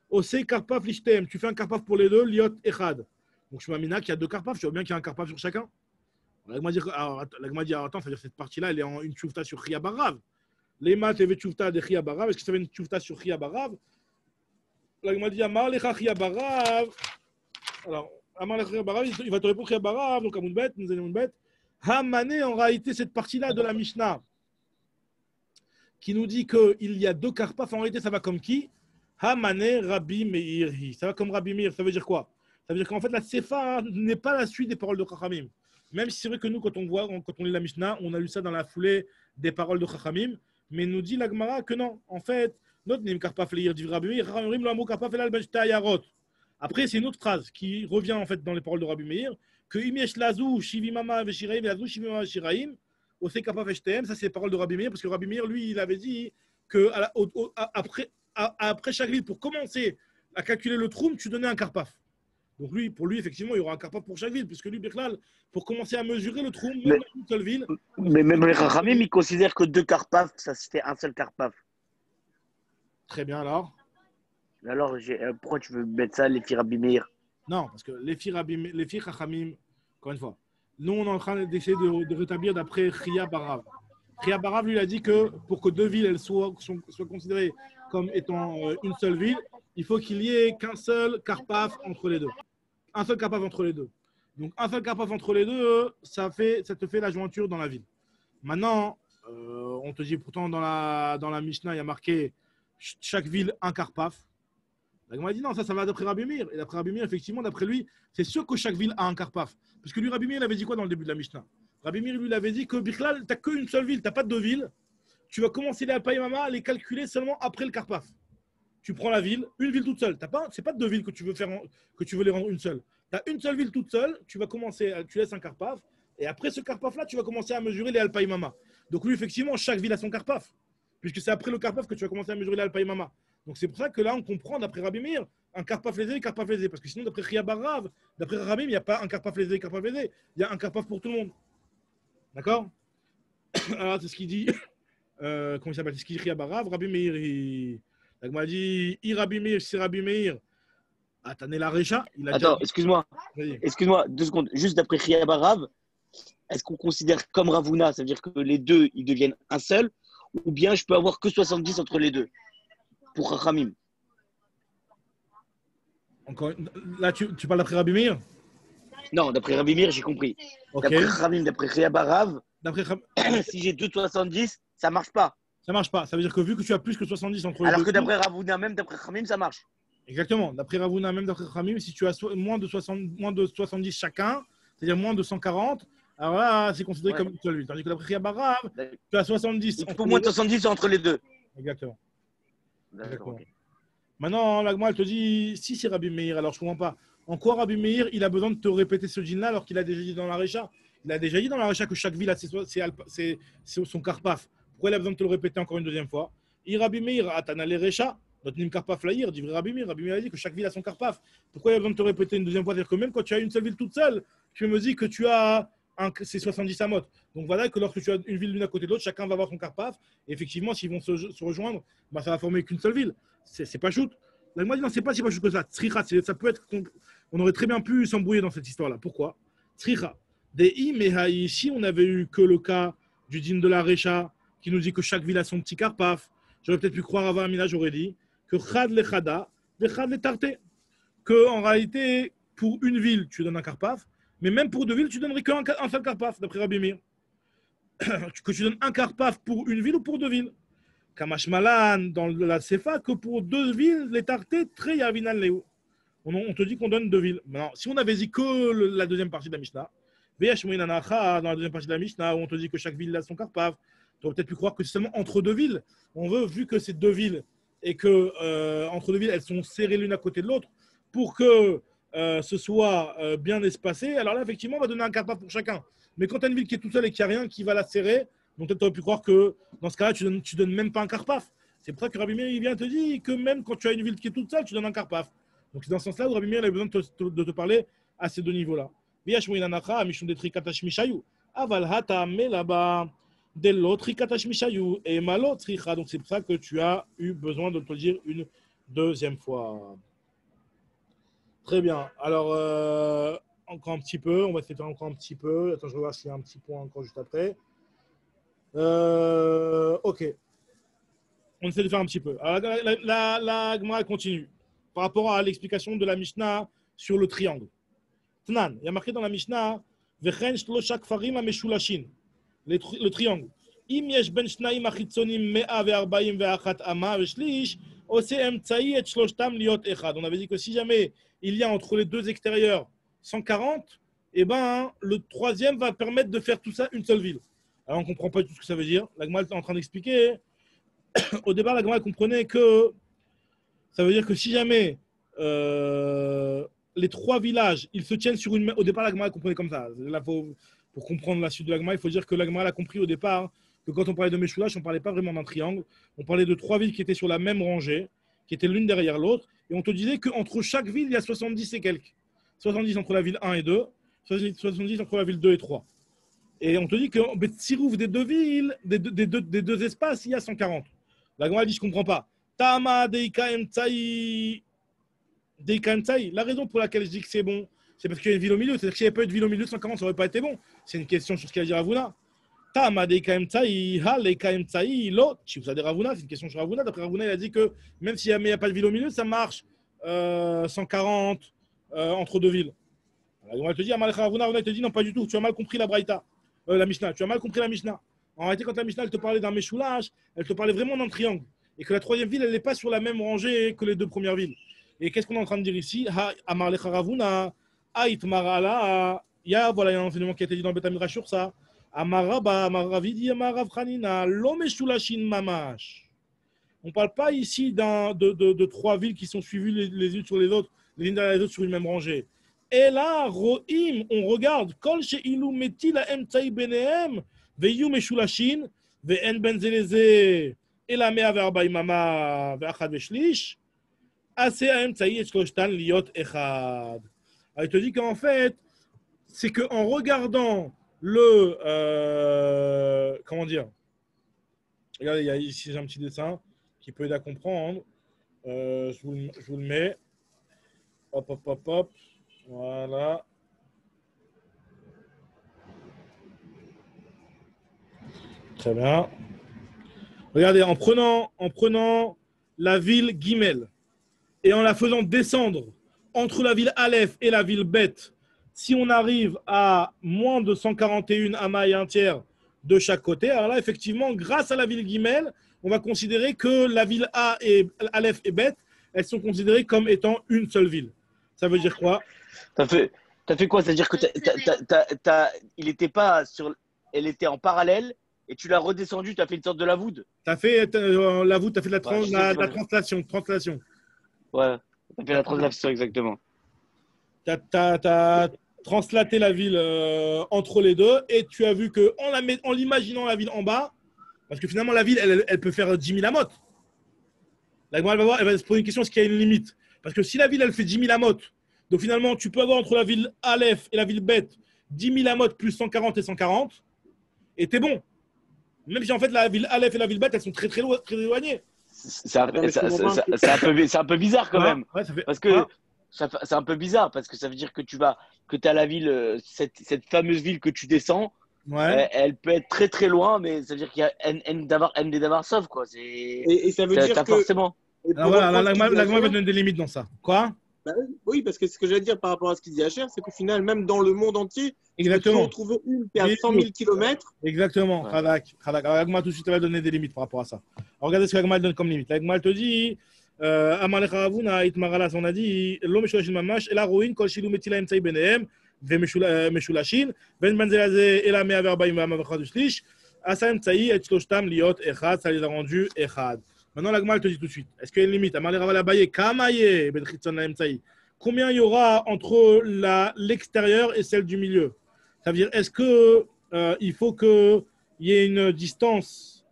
Ose Karpaf Lishtem, tu fais un Karpaf pour les deux, Liot Echad. Donc je m'amina qu'il y a deux Karpaf, tu vois bien qu'il y a un Karpaf sur chacun. L'agma dit, attends, ça veut dire que cette partie-là, elle est en une tchoufta sur Chia Barav. Les maths, il y avait tchoufta de Chia Barav. Est-ce que ça avait une tchoufta sur Chia Barav? L'agma dit, Amar Lecha Chia Barav. Alors, Amar Lecha Chia Barav, il va te répondre Chia Barav, donc Amounbet, nous allons Amounbet. Hamane, en réalité, cette partie-là de la Mishnah, qui nous dit qu'il y a deux Karpaf, en réalité, ça va comme qui? Hamane Rabbi Meir. Ça va comme Rabbi Meir. Ça veut dire quoi? Ça veut dire qu'en fait, la Sefa n'est pas la suite des paroles de Chachamim. Même si c'est vrai que nous, quand on lit la Mishnah, on a lu ça dans la foulée des paroles de Chachamim, mais nous dit la Gemara que non. En fait, notre Nim Karpaf Leir dit Rabbi Meir, Chachamim l'amou Karpaf elal Belchtayarot. Après, c'est une autre phrase qui revient en fait dans les paroles de Rabbi Meir, que Imesh Lazou, Shivimama Veshiraim, Lazou, Shivimama Veshiraim, Ose Karpaf Eshtem, ça c'est les paroles de Rabbi Meir, parce que Rabbi Meir, lui, il avait dit que après chaque ville, pour commencer à calculer le troum, tu donnais un Karpaf. Donc pour lui, effectivement, il y aura un Karpaf pour chaque ville, puisque lui, Birklal, pour commencer à mesurer le trou, même dans une seule ville. Mais même les Chachamim, ils considèrent que deux Karpaf, ça se fait un seul Karpaf. Très bien, alors. Alors, pourquoi tu veux mettre ça, les filles Rabbi Meir? Non, parce que les filles Chachamim, encore une fois, nous, on est en train d'essayer de rétablir d'après Chia Barav. Chia Barav, lui, il a dit que pour que deux villes elles soient considérées comme étant une seule ville, il faut qu'il y ait qu'un seul Karpaf entre les deux. Un seul Karpaf entre les deux. Donc, un seul Karpaf entre les deux, ça te fait la jointure dans la ville. Maintenant, on te dit pourtant dans la Mishnah, il y a marqué chaque ville un Karpaf. La Gemara dit non, ça va d'après Rabbi Meir. Et d'après Rabbi Meir, effectivement, d'après lui, c'est sûr que chaque ville a un Karpaf. Parce que lui, Rabbi Meir, il avait dit quoi dans le début de la Mishnah? Rabbi Meir, lui, il avait dit que Birklal, tu n'as qu'une seule ville, tu n'as pas deux villes. tu vas commencer les Alpaïmama à les calculer seulement après le Karpaf. Tu prends la ville, une ville toute seule. Ce n'est pas deux villes que tu veux faire, que tu veux les rendre une seule. Tu as une seule ville toute seule, tu laisses un Karpaf, et après ce Karpaf-là, tu vas commencer à mesurer les Alpaïmama. Donc oui, effectivement, chaque ville a son Karpaf, puisque c'est après le Karpaf que tu vas commencer à mesurer les Alpaïmama. Donc c'est pour ça que là, on comprend, d'après Rabbi Meir, un Karpaf lésé et Karpaf lésé. Parce que sinon, d'après Chia Bar Rav, d'après Rabbi, il n'y a pas un Karpaf lésé et Karpaf lésé. Il y a un Karpaf pour tout le monde. D'accord? Alors, c'est ce qu'il dit. Comment il s'appelle? C'est ce qu'il dit Chia Bar Rav. Rabbi Meir, il m'a dit, Rabbi Meir, c'est Rabbi Meir. Ah, t'as né la Récha? Attends, excuse-moi, 2 secondes. Juste d'après Chia Bar Rav, est-ce qu'on considère comme Ravuna, ça veut dire que les deux, ils deviennent un seul, ou bien je peux avoir que 70 entre les deux pour Chachamim? Encore, là, tu parles d'après Rabbi Meir? Non, d'après Rabbi Meir, j'ai compris. Okay. D'après Chachamim, d'après Chia Bar Rav, si j'ai 2,70, ça marche pas. Ça marche pas. Ça veut dire que vu que tu as plus que 70 entre les deux. Alors que d'après Ravuna, même d'après Chachamim, ça marche. Exactement. D'après Ravuna, même d'après Chachamim, si tu as moins de 70 chacun, c'est-à-dire moins de 140, alors là, c'est considéré comme une seule ville. Tandis que d'après Chia Bar Rav, tu as 70. Il faut moins de 70 entre les deux. Exactement. D'accord. Okay. Maintenant, l'Agma, elle te dit, si c'est Rabbi Meir, alors je ne comprends pas. En quoi Rabbi Meir, il a besoin de te répéter ce djinn-là alors qu'il a déjà dit dans la Récha? Il a déjà dit dans la Récha que chaque ville a c'est son Karpaf. Pourquoi il a besoin de te le répéter encore une deuxième fois? Rabbi Meir, Atana le Récha, notre Nim Karpaf Laïr, dit Rabbi Meir. Rabbi Meir a dit que chaque ville a son Karpaf. Pourquoi il a besoin de te répéter une deuxième fois? C'est-à-dire que même quand tu as une seule ville toute seule, tu me dis que tu as c'est 70 amot. Donc voilà que lorsque tu as une ville l'une à côté de l'autre, chacun va avoir son Karpaf. Et effectivement, s'ils vont se rejoindre, bah, ça va former qu'une seule ville. C'est pas shoot. Là, moi, dit non, c'est pas si pas shoot que ça. Tzricha, ça peut être. On aurait très bien pu s'embrouiller dans cette histoire-là. Pourquoi? Tzricha. Mais ici, on avait eu que le cas du dîme de la Récha qui nous dit que chaque ville a son petit Karpaf. J'aurais peut-être pu croire avant Amina, j'aurais dit que Chad le Chada, le Chad le Tarté. Que en réalité, pour une ville, tu donnes un Karpaf. Mais même pour deux villes, tu donnerais qu'un seul Karpaf, d'après Rabbi Meir. Que tu donnes un Karpaf pour une ville ou pour deux villes. Kamash Malan, dans la Sefa, que pour deux villes, les tartés, très Yavinan Léo. On te dit qu'on donne deux villes. Maintenant, si on avait dit que la deuxième partie de la Mishnah, dans la deuxième partie de la Mishnah, où on te dit que chaque ville a son Karpaf, tu aurais peut-être pu croire que c'est seulement entre deux villes. On veut, vu que c'est deux villes, et que entre deux villes, elles sont serrées l'une à côté de l'autre, pour que ce soit bien espacé, alors là, effectivement, on va donner un Karpaf pour chacun. Mais quand tu as une ville qui est toute seule et qu'il n'y a rien qui va la serrer, donc peut-être tu aurais pu croire que dans ce cas-là, tu donnes même pas un Karpaf. C'est pour ça que Rabbi Meir, il vient te dire que même quand tu as une ville qui est toute seule, tu donnes un Karpaf. Donc c'est dans ce sens-là où Rabbi Meir a besoin de te parler à ces deux niveaux-là. Donc c'est pour ça que tu as eu besoin de te le dire une deuxième fois. Très bien. Alors, encore un petit peu. On va essayer de faire encore un petit peu. Attends, je vais voir s'il y a un petit point encore juste après. Ok. On essaie de faire un petit peu. Alors, la Gemara continue. Par rapport à l'explication de la Mishnah sur le triangle. Tnan, il y a marqué dans la Mishnah Vechen shlosha kfarim hameshulashin. Le triangle. Im yesh ben shnaim achitzonim 141 ama veshlish ose emtsaï et shloshtam liot echad. On avait dit que si jamais il y a entre les deux extérieurs 140, eh ben, le troisième va permettre de faire tout ça une seule ville. Alors, on ne comprend pas tout ce que ça veut dire. La Gemara est en train d'expliquer. Au départ, la Gemara comprenait que ça veut dire que si jamais les trois villages, ils se tiennent sur une... Au départ, la Gemara comprenait comme ça. Là, pour comprendre la suite de la Gemara, il faut dire que la Gemara a compris au départ que quand on parlait de Meshulash, on ne parlait pas vraiment d'un triangle. On parlait de trois villes qui étaient sur la même rangée, qui étaient l'une derrière l'autre. Et on te disait qu'entre chaque ville, il y a 70 et quelques. 70 entre la ville 1 et 2, 70 entre la ville 2 et 3. Et on te dit que Betsirouf des deux villes, des deux espaces, il y a 140. La Gemara dit, je ne comprends pas. Tama Deika Emtsaï. La raison pour laquelle je dis que c'est bon, c'est parce qu'il y a une ville au milieu. C'est-à-dire que s'il n'y avait pas eu de ville au milieu, 140, ça n'aurait pas été bon. C'est une question sur ce qu'il a dit Ravuna. Tama Deika Emtsaï, Haleka Emtsaï, l'autre. Si vous avez Ravuna, c'est une question sur Ravuna. D'après Ravuna, il a dit que même s'il n'y a pas de ville au milieu, ça marche 140 entre deux villes. La Gemara te dit, Ravuna te dit, non, pas du tout. Tu as mal compris la Braïta, la Mishnah. Tu as mal compris la Mishnah. En réalité, quand la Mishnah elle te parlait d'un Meshulash, elle te parlait vraiment d'un triangle. Et que la troisième ville, elle n'est pas sur la même rangée que les deux premières villes. Et qu'est-ce qu'on est en train de dire ici? Amarlecha Ravuna, Aït Marala. Voilà, il y a un enseignement qui a été dit dans le Beth Midrash sur ça. Amar Rabba, Amar Ravidi, Amar Rav Chanina, Lo meshulashin mamash. On ne parle pas ici de trois villes qui sont suivies les unes sur les autres, les unes derrière les autres sur une même rangée. Et là, Rohim, on regarde, Kol she'ilu meti la emtsaï benehem, veyu meshulashin, ve'en ben zeleze, et la mea ve'arba imama, ve'achad ve'shlish, ase ha'emtsaï et shloshtan liot echad. Alors, il te dit qu'en fait, c'est qu'en regardant comment dire, regardez, il y a ici j'ai un petit dessin qui peut aider à comprendre. Je vous le mets. Hop, hop, hop, hop. Voilà. Très bien. Regardez, en prenant la ville Guimel et en la faisant descendre entre la ville Aleph et la ville Bet, si on arrive à moins de 141 amas et un tiers de chaque côté, alors là, effectivement, grâce à la ville Guimel, on va considérer que la ville A et Aleph et Bet, elles sont considérées comme étant une seule ville. Ça veut dire quoi? T'as fait quoi? C'est-à-dire que il était pas sur, elle était en parallèle et tu l'as redescendu, tu as fait une sorte de la voûte. Tu as fait la voûte, tu as fait la translation. Ouais, tu as fait la translation exactement. Tu as translaté la ville entre les deux et tu as vu qu'en l'imaginant la ville en bas, parce que finalement la ville, elle peut faire 10 000 amotes. La Gemara, elle va se poser une question, est-ce qu'il y a une limite? Parce que si la ville, elle fait 10 000 amotes, donc finalement, tu peux avoir entre la ville Aleph et la ville Bet 10 000 amotes plus 140 et 140, et t'es bon. Même si en fait la ville Aleph et la ville Bet, elles sont très éloignées. C'est un peu bizarre quand même. Ouais, ça fait... Parce que c'est un peu bizarre parce que ça veut dire que tu as la ville, cette fameuse ville que tu descends, ouais. elle peut être très loin, mais ça veut dire qu'il y a N des Davarsov, quoi. Et ça veut dire que forcément. Alors voilà, la Gemara va donner des limites dans ça. Quoi? Bah oui, parce que ce que j'allais dire par rapport à ce qu'il dit HR, c'est qu'au final, même dans le monde entier, exactement, tu peux trouver une qui a 100 000 km. Exactement. Ouais. Alors, la Gemara tout de suite elle va donner des limites par rapport à ça. Alors, regardez ce que la Gemara donne comme limite. La Gemara te dit Amalecha Ravuna, Itmaralas, on a dit L'homme Meshulashin Mamash, et la ruine, Kol Shilu Metila Emtsai Benehem, Meshulashin, Ben Banzelazé, et la Mea Verbaim Mavachad Ushlish, Asa Emtsai, et Shloshtam Liot Echad, ça les a rendus Echad. Maintenant, la Gemara te dit tout de suite est-ce qu'il y a une limite? Amalecha Ravuna Baye, Kamaye, Ben Chitzon la Emtsai. Combien il y aura entre l'extérieur et celle du milieu? Ça veut dire, est-ce qu'il faut qu'il y ait une distance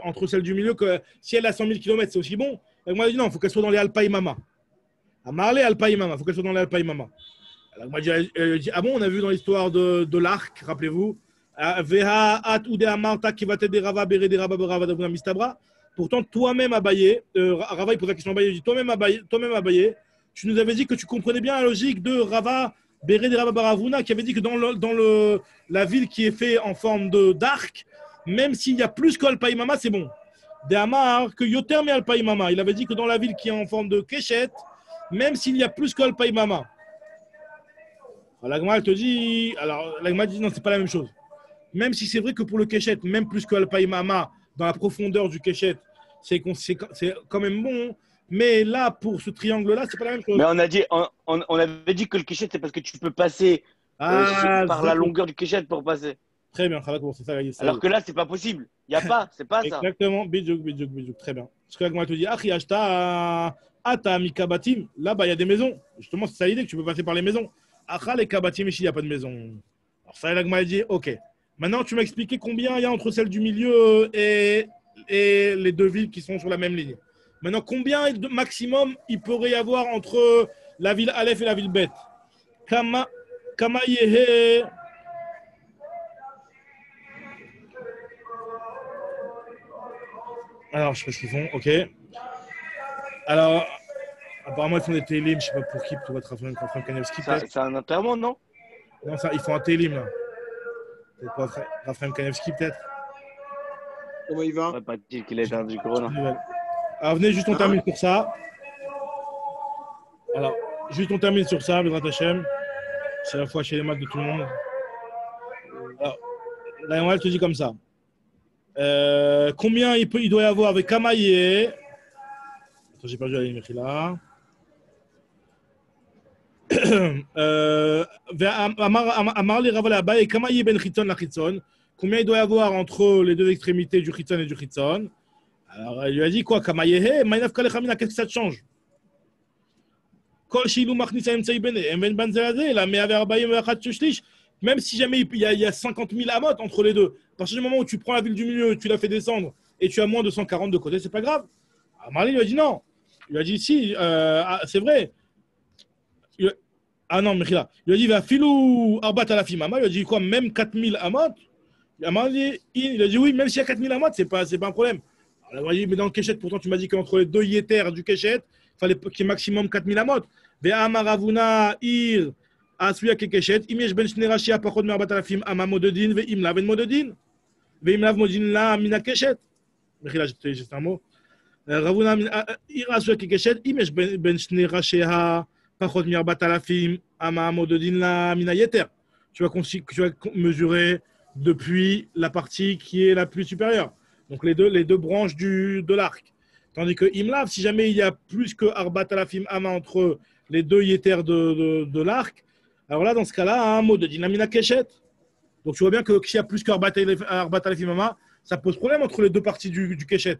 entre celle du milieu, que si elle a 100 000 km, c'est aussi bon? Moi, je dis non, il faut qu'elle soit dans les Alpaïmama. À Marley, Alpaïmama, il faut qu'elle soit dans les Alpaïmama. Moi, je dis, ah bon, on a vu dans l'histoire de l'arc, rappelez-vous, pourtant, toi-même, Abaye, Rava, il pose la question à Abaye, il dit, toi-même, Abaye, tu nous avais dit que tu comprenais bien la logique de Rava, Béré de Rava Baravuna, qui avait dit que dans la ville qui est faite en forme d'arc, même s'il y a plus qu'Alpaïmama, c'est bon. De Amar, que Yoter mais Alpaïmama. Il avait dit que dans la ville qui est en forme de Keshet, même s'il y a plus qu'Alpaïmama. La Gemara te dit, alors la Gemara dit non, c'est pas la même chose. Même si c'est vrai que pour le Keshet, même plus qu'Alpaïmama, dans la profondeur du Keshet, c'est quand même bon. Mais là, pour ce triangle-là, c'est pas la même chose. Mais on avait dit que le Keshet, c'est parce que tu peux passer par la longueur du Keshet pour passer. Très bien, c'est ça. Alors que là, c'est pas possible. Il n'y a pas, c'est pas ça. Exactement, bidjouk, très bien. Parce que la Gemara te dit, Achi, Ashta, Ata, Mikabatim. Là-bas, il y a des maisons. Justement, c'est ça l'idée que tu peux passer par les maisons. Acha, les Kabatim, ici, il n'y a pas de maison. Alors ça, la Gemara dit, ok. Maintenant, tu m'as expliqué combien il y a entre celle du milieu et les deux villes qui sont sur la même ligne. Maintenant, combien de maximum il pourrait y avoir entre la ville Aleph et la ville Bet? Kama Yehe. Alors, je sais pas ce qu'ils font, ok. Alors, apparemment, ils font des télim, je sais pas pour qui, pour être Raphaël Kanevski. C'est un enterrement, non? Non, ils font un télim, là. Peut-être pas Raphaël Kanevski, peut-être. Comment il va? Ouais, pas dire qu'il est dans du corona. Alors, venez, juste on termine sur ça. Alors, juste on termine sur ça, Bédrat Hachem. C'est la fois chez les maths de tout le monde. Alors, la Gemara te dit comme ça. Combien il doit y avoir avec Kamaye? Attends, j'ai perdu la ligne là. Amar li Rava Abaye Kamaye ben Chitzon la Chitzon combien il doit y avoir entre les deux extrémités du Chitzon et du Chitzon. Alors, il lui a dit quoi? Kamayehe, Maïnaf Kalechamina, qu'est-ce que ça te change? Kol Shilou Machnisa Emtsai Bene, Emben Banzelazé, la Meaver Abayim Vachat Shlish, même si jamais il y a 50 000 amot entre les deux, à partir du moment où tu prends la ville du milieu, tu la fais descendre et tu as moins de 140 de côté, c'est pas grave. Marley lui a dit non. Il lui a dit si, c'est vrai. Ah non, Mechila. Il lui a dit va filou arbat à la fimama. Il lui a dit quoi? Même 4000 amot. Il a dit oui, même s'il y a 4000 amot, c'est pas un problème. Alors, il a dit mais dans le kéchet, pourtant tu m'as dit qu'entre les deux yéters du kéchet, il fallait qu'il y ait maximum 4000 amot. Ve'a maravuna ir asuya kéchet. Imiesh ben shnerashia pachod merbat à la fim amamodedin ve'imla ben modedin. Ve'imla modin la mina kéchet. Mechila, j'ai un mot. Ravuna ir asuya kéchet. Imiesh ben shnerashia. Tu vas mesurer depuis la partie qui est la plus supérieure. Donc les deux branches de l'arc. Tandis que Imlav, si jamais il y a plus que Arbat Alafim Ama entre les deux yéters de l'arc, alors là, dans ce cas-là, un mot de Dinamina Keshet. Donc tu vois bien que s'il y a plus qu'Arbat Alafim Ama, ça pose problème entre les deux parties du Keshet.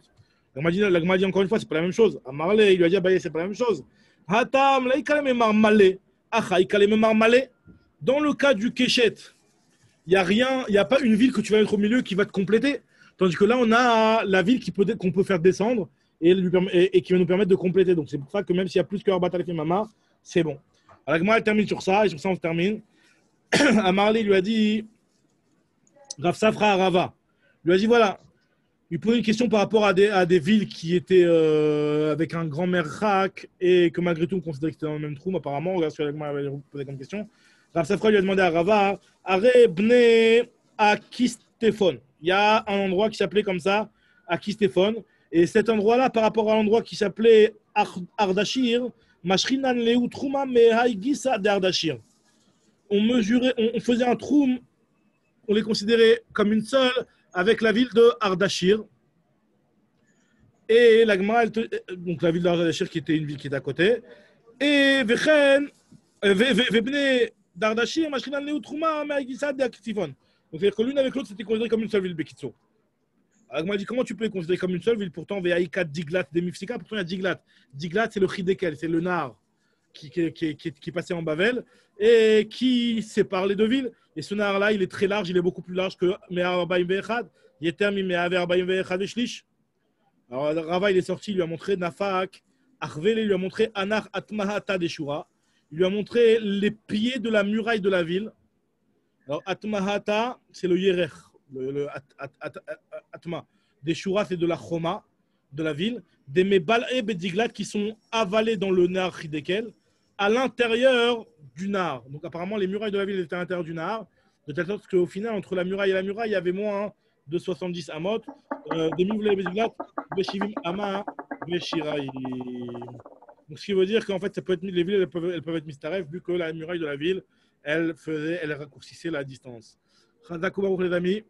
La Gma dit encore une fois, c'est pas la même chose. À Marley, il lui a dit, c'est pas la même chose. Hatam, là, il marmalé. Marmalé. Dans le cas du Keshet, il n'y a pas une ville que tu vas mettre au milieu qui va te compléter. Tandis que là, on a la ville qu'on peut faire descendre et qui va nous permettre de compléter. Donc c'est pour ça que même s'il y a plus que Arbat Alefim Mama, c'est bon. Alors Gma, elle termine sur ça, et sur ça, on se termine. À Marley, il lui a dit Rav Safra à Rava. Il lui a dit voilà. Il posait une question par rapport à des villes qui étaient avec un grand merchak et que malgré tout on considérait que c'était dans le même trou. Apparemment, regarde ce que Agma avait posé comme question. Rav Safra lui a demandé à Rava Are Bne Akistéphone. Il y a un endroit qui s'appelait comme ça, Akistéphone. Et cet endroit-là, par rapport à l'endroit qui s'appelait Ardashir, Mashrinan Leu Trouma Mehaigisa de Ardashir. On faisait un troum, on les considérait comme une seule avec la ville de Ardashir. Et l'Agma, donc la ville d'Ardashir qui était une ville qui était à côté. Et Vechen, Vebne d'Ardashir, Mashrinan Leu Trouma Mehaigisa de Akistéphone. Donc c'est-à-dire que l'une avec l'autre, c'était considéré comme une seule ville, Bekitso. Alors, m'a dit comment tu peux les considérer comme une seule ville? Pourtant, Veaïka Diglat des Mifsika, pourtant il y a Diglat. Diglat, c'est le Chidekel, c'est le Nar qui passait en Bavel et qui sépare les deux villes. Et ce Nar-là, il est très large, il est beaucoup plus large que Me'ar Baim Ve'echad. Yeter mi Me'aver Baim Ve'echad Eshlish. Alors, Rava, il est sorti, il lui a montré Nafak, Arvel, il lui a montré Anar Atmahata Deshura. Il lui a montré les pieds de la muraille de la ville. Alors, Atmahata, c'est le Yerech. Le Atma. Des Shura, c'est de la Choma, de la ville. Des Mebal et Bediglat qui sont avalés dans le Nar Hidekel, à l'intérieur du Nar. Donc apparemment, les murailles de la ville étaient à l'intérieur du Nar, de telle sorte qu'au final, entre la muraille et la muraille, il y avait moins de 70 amot. Des Mivla et Bediglat, Beshivim Ama, Beshirai. Donc ce qui veut dire qu'en fait, ça peut être, les villes elles peuvent être mistaref, vu que la muraille de la ville, elle raccourcissait la distance. Chazak Baruch les amis.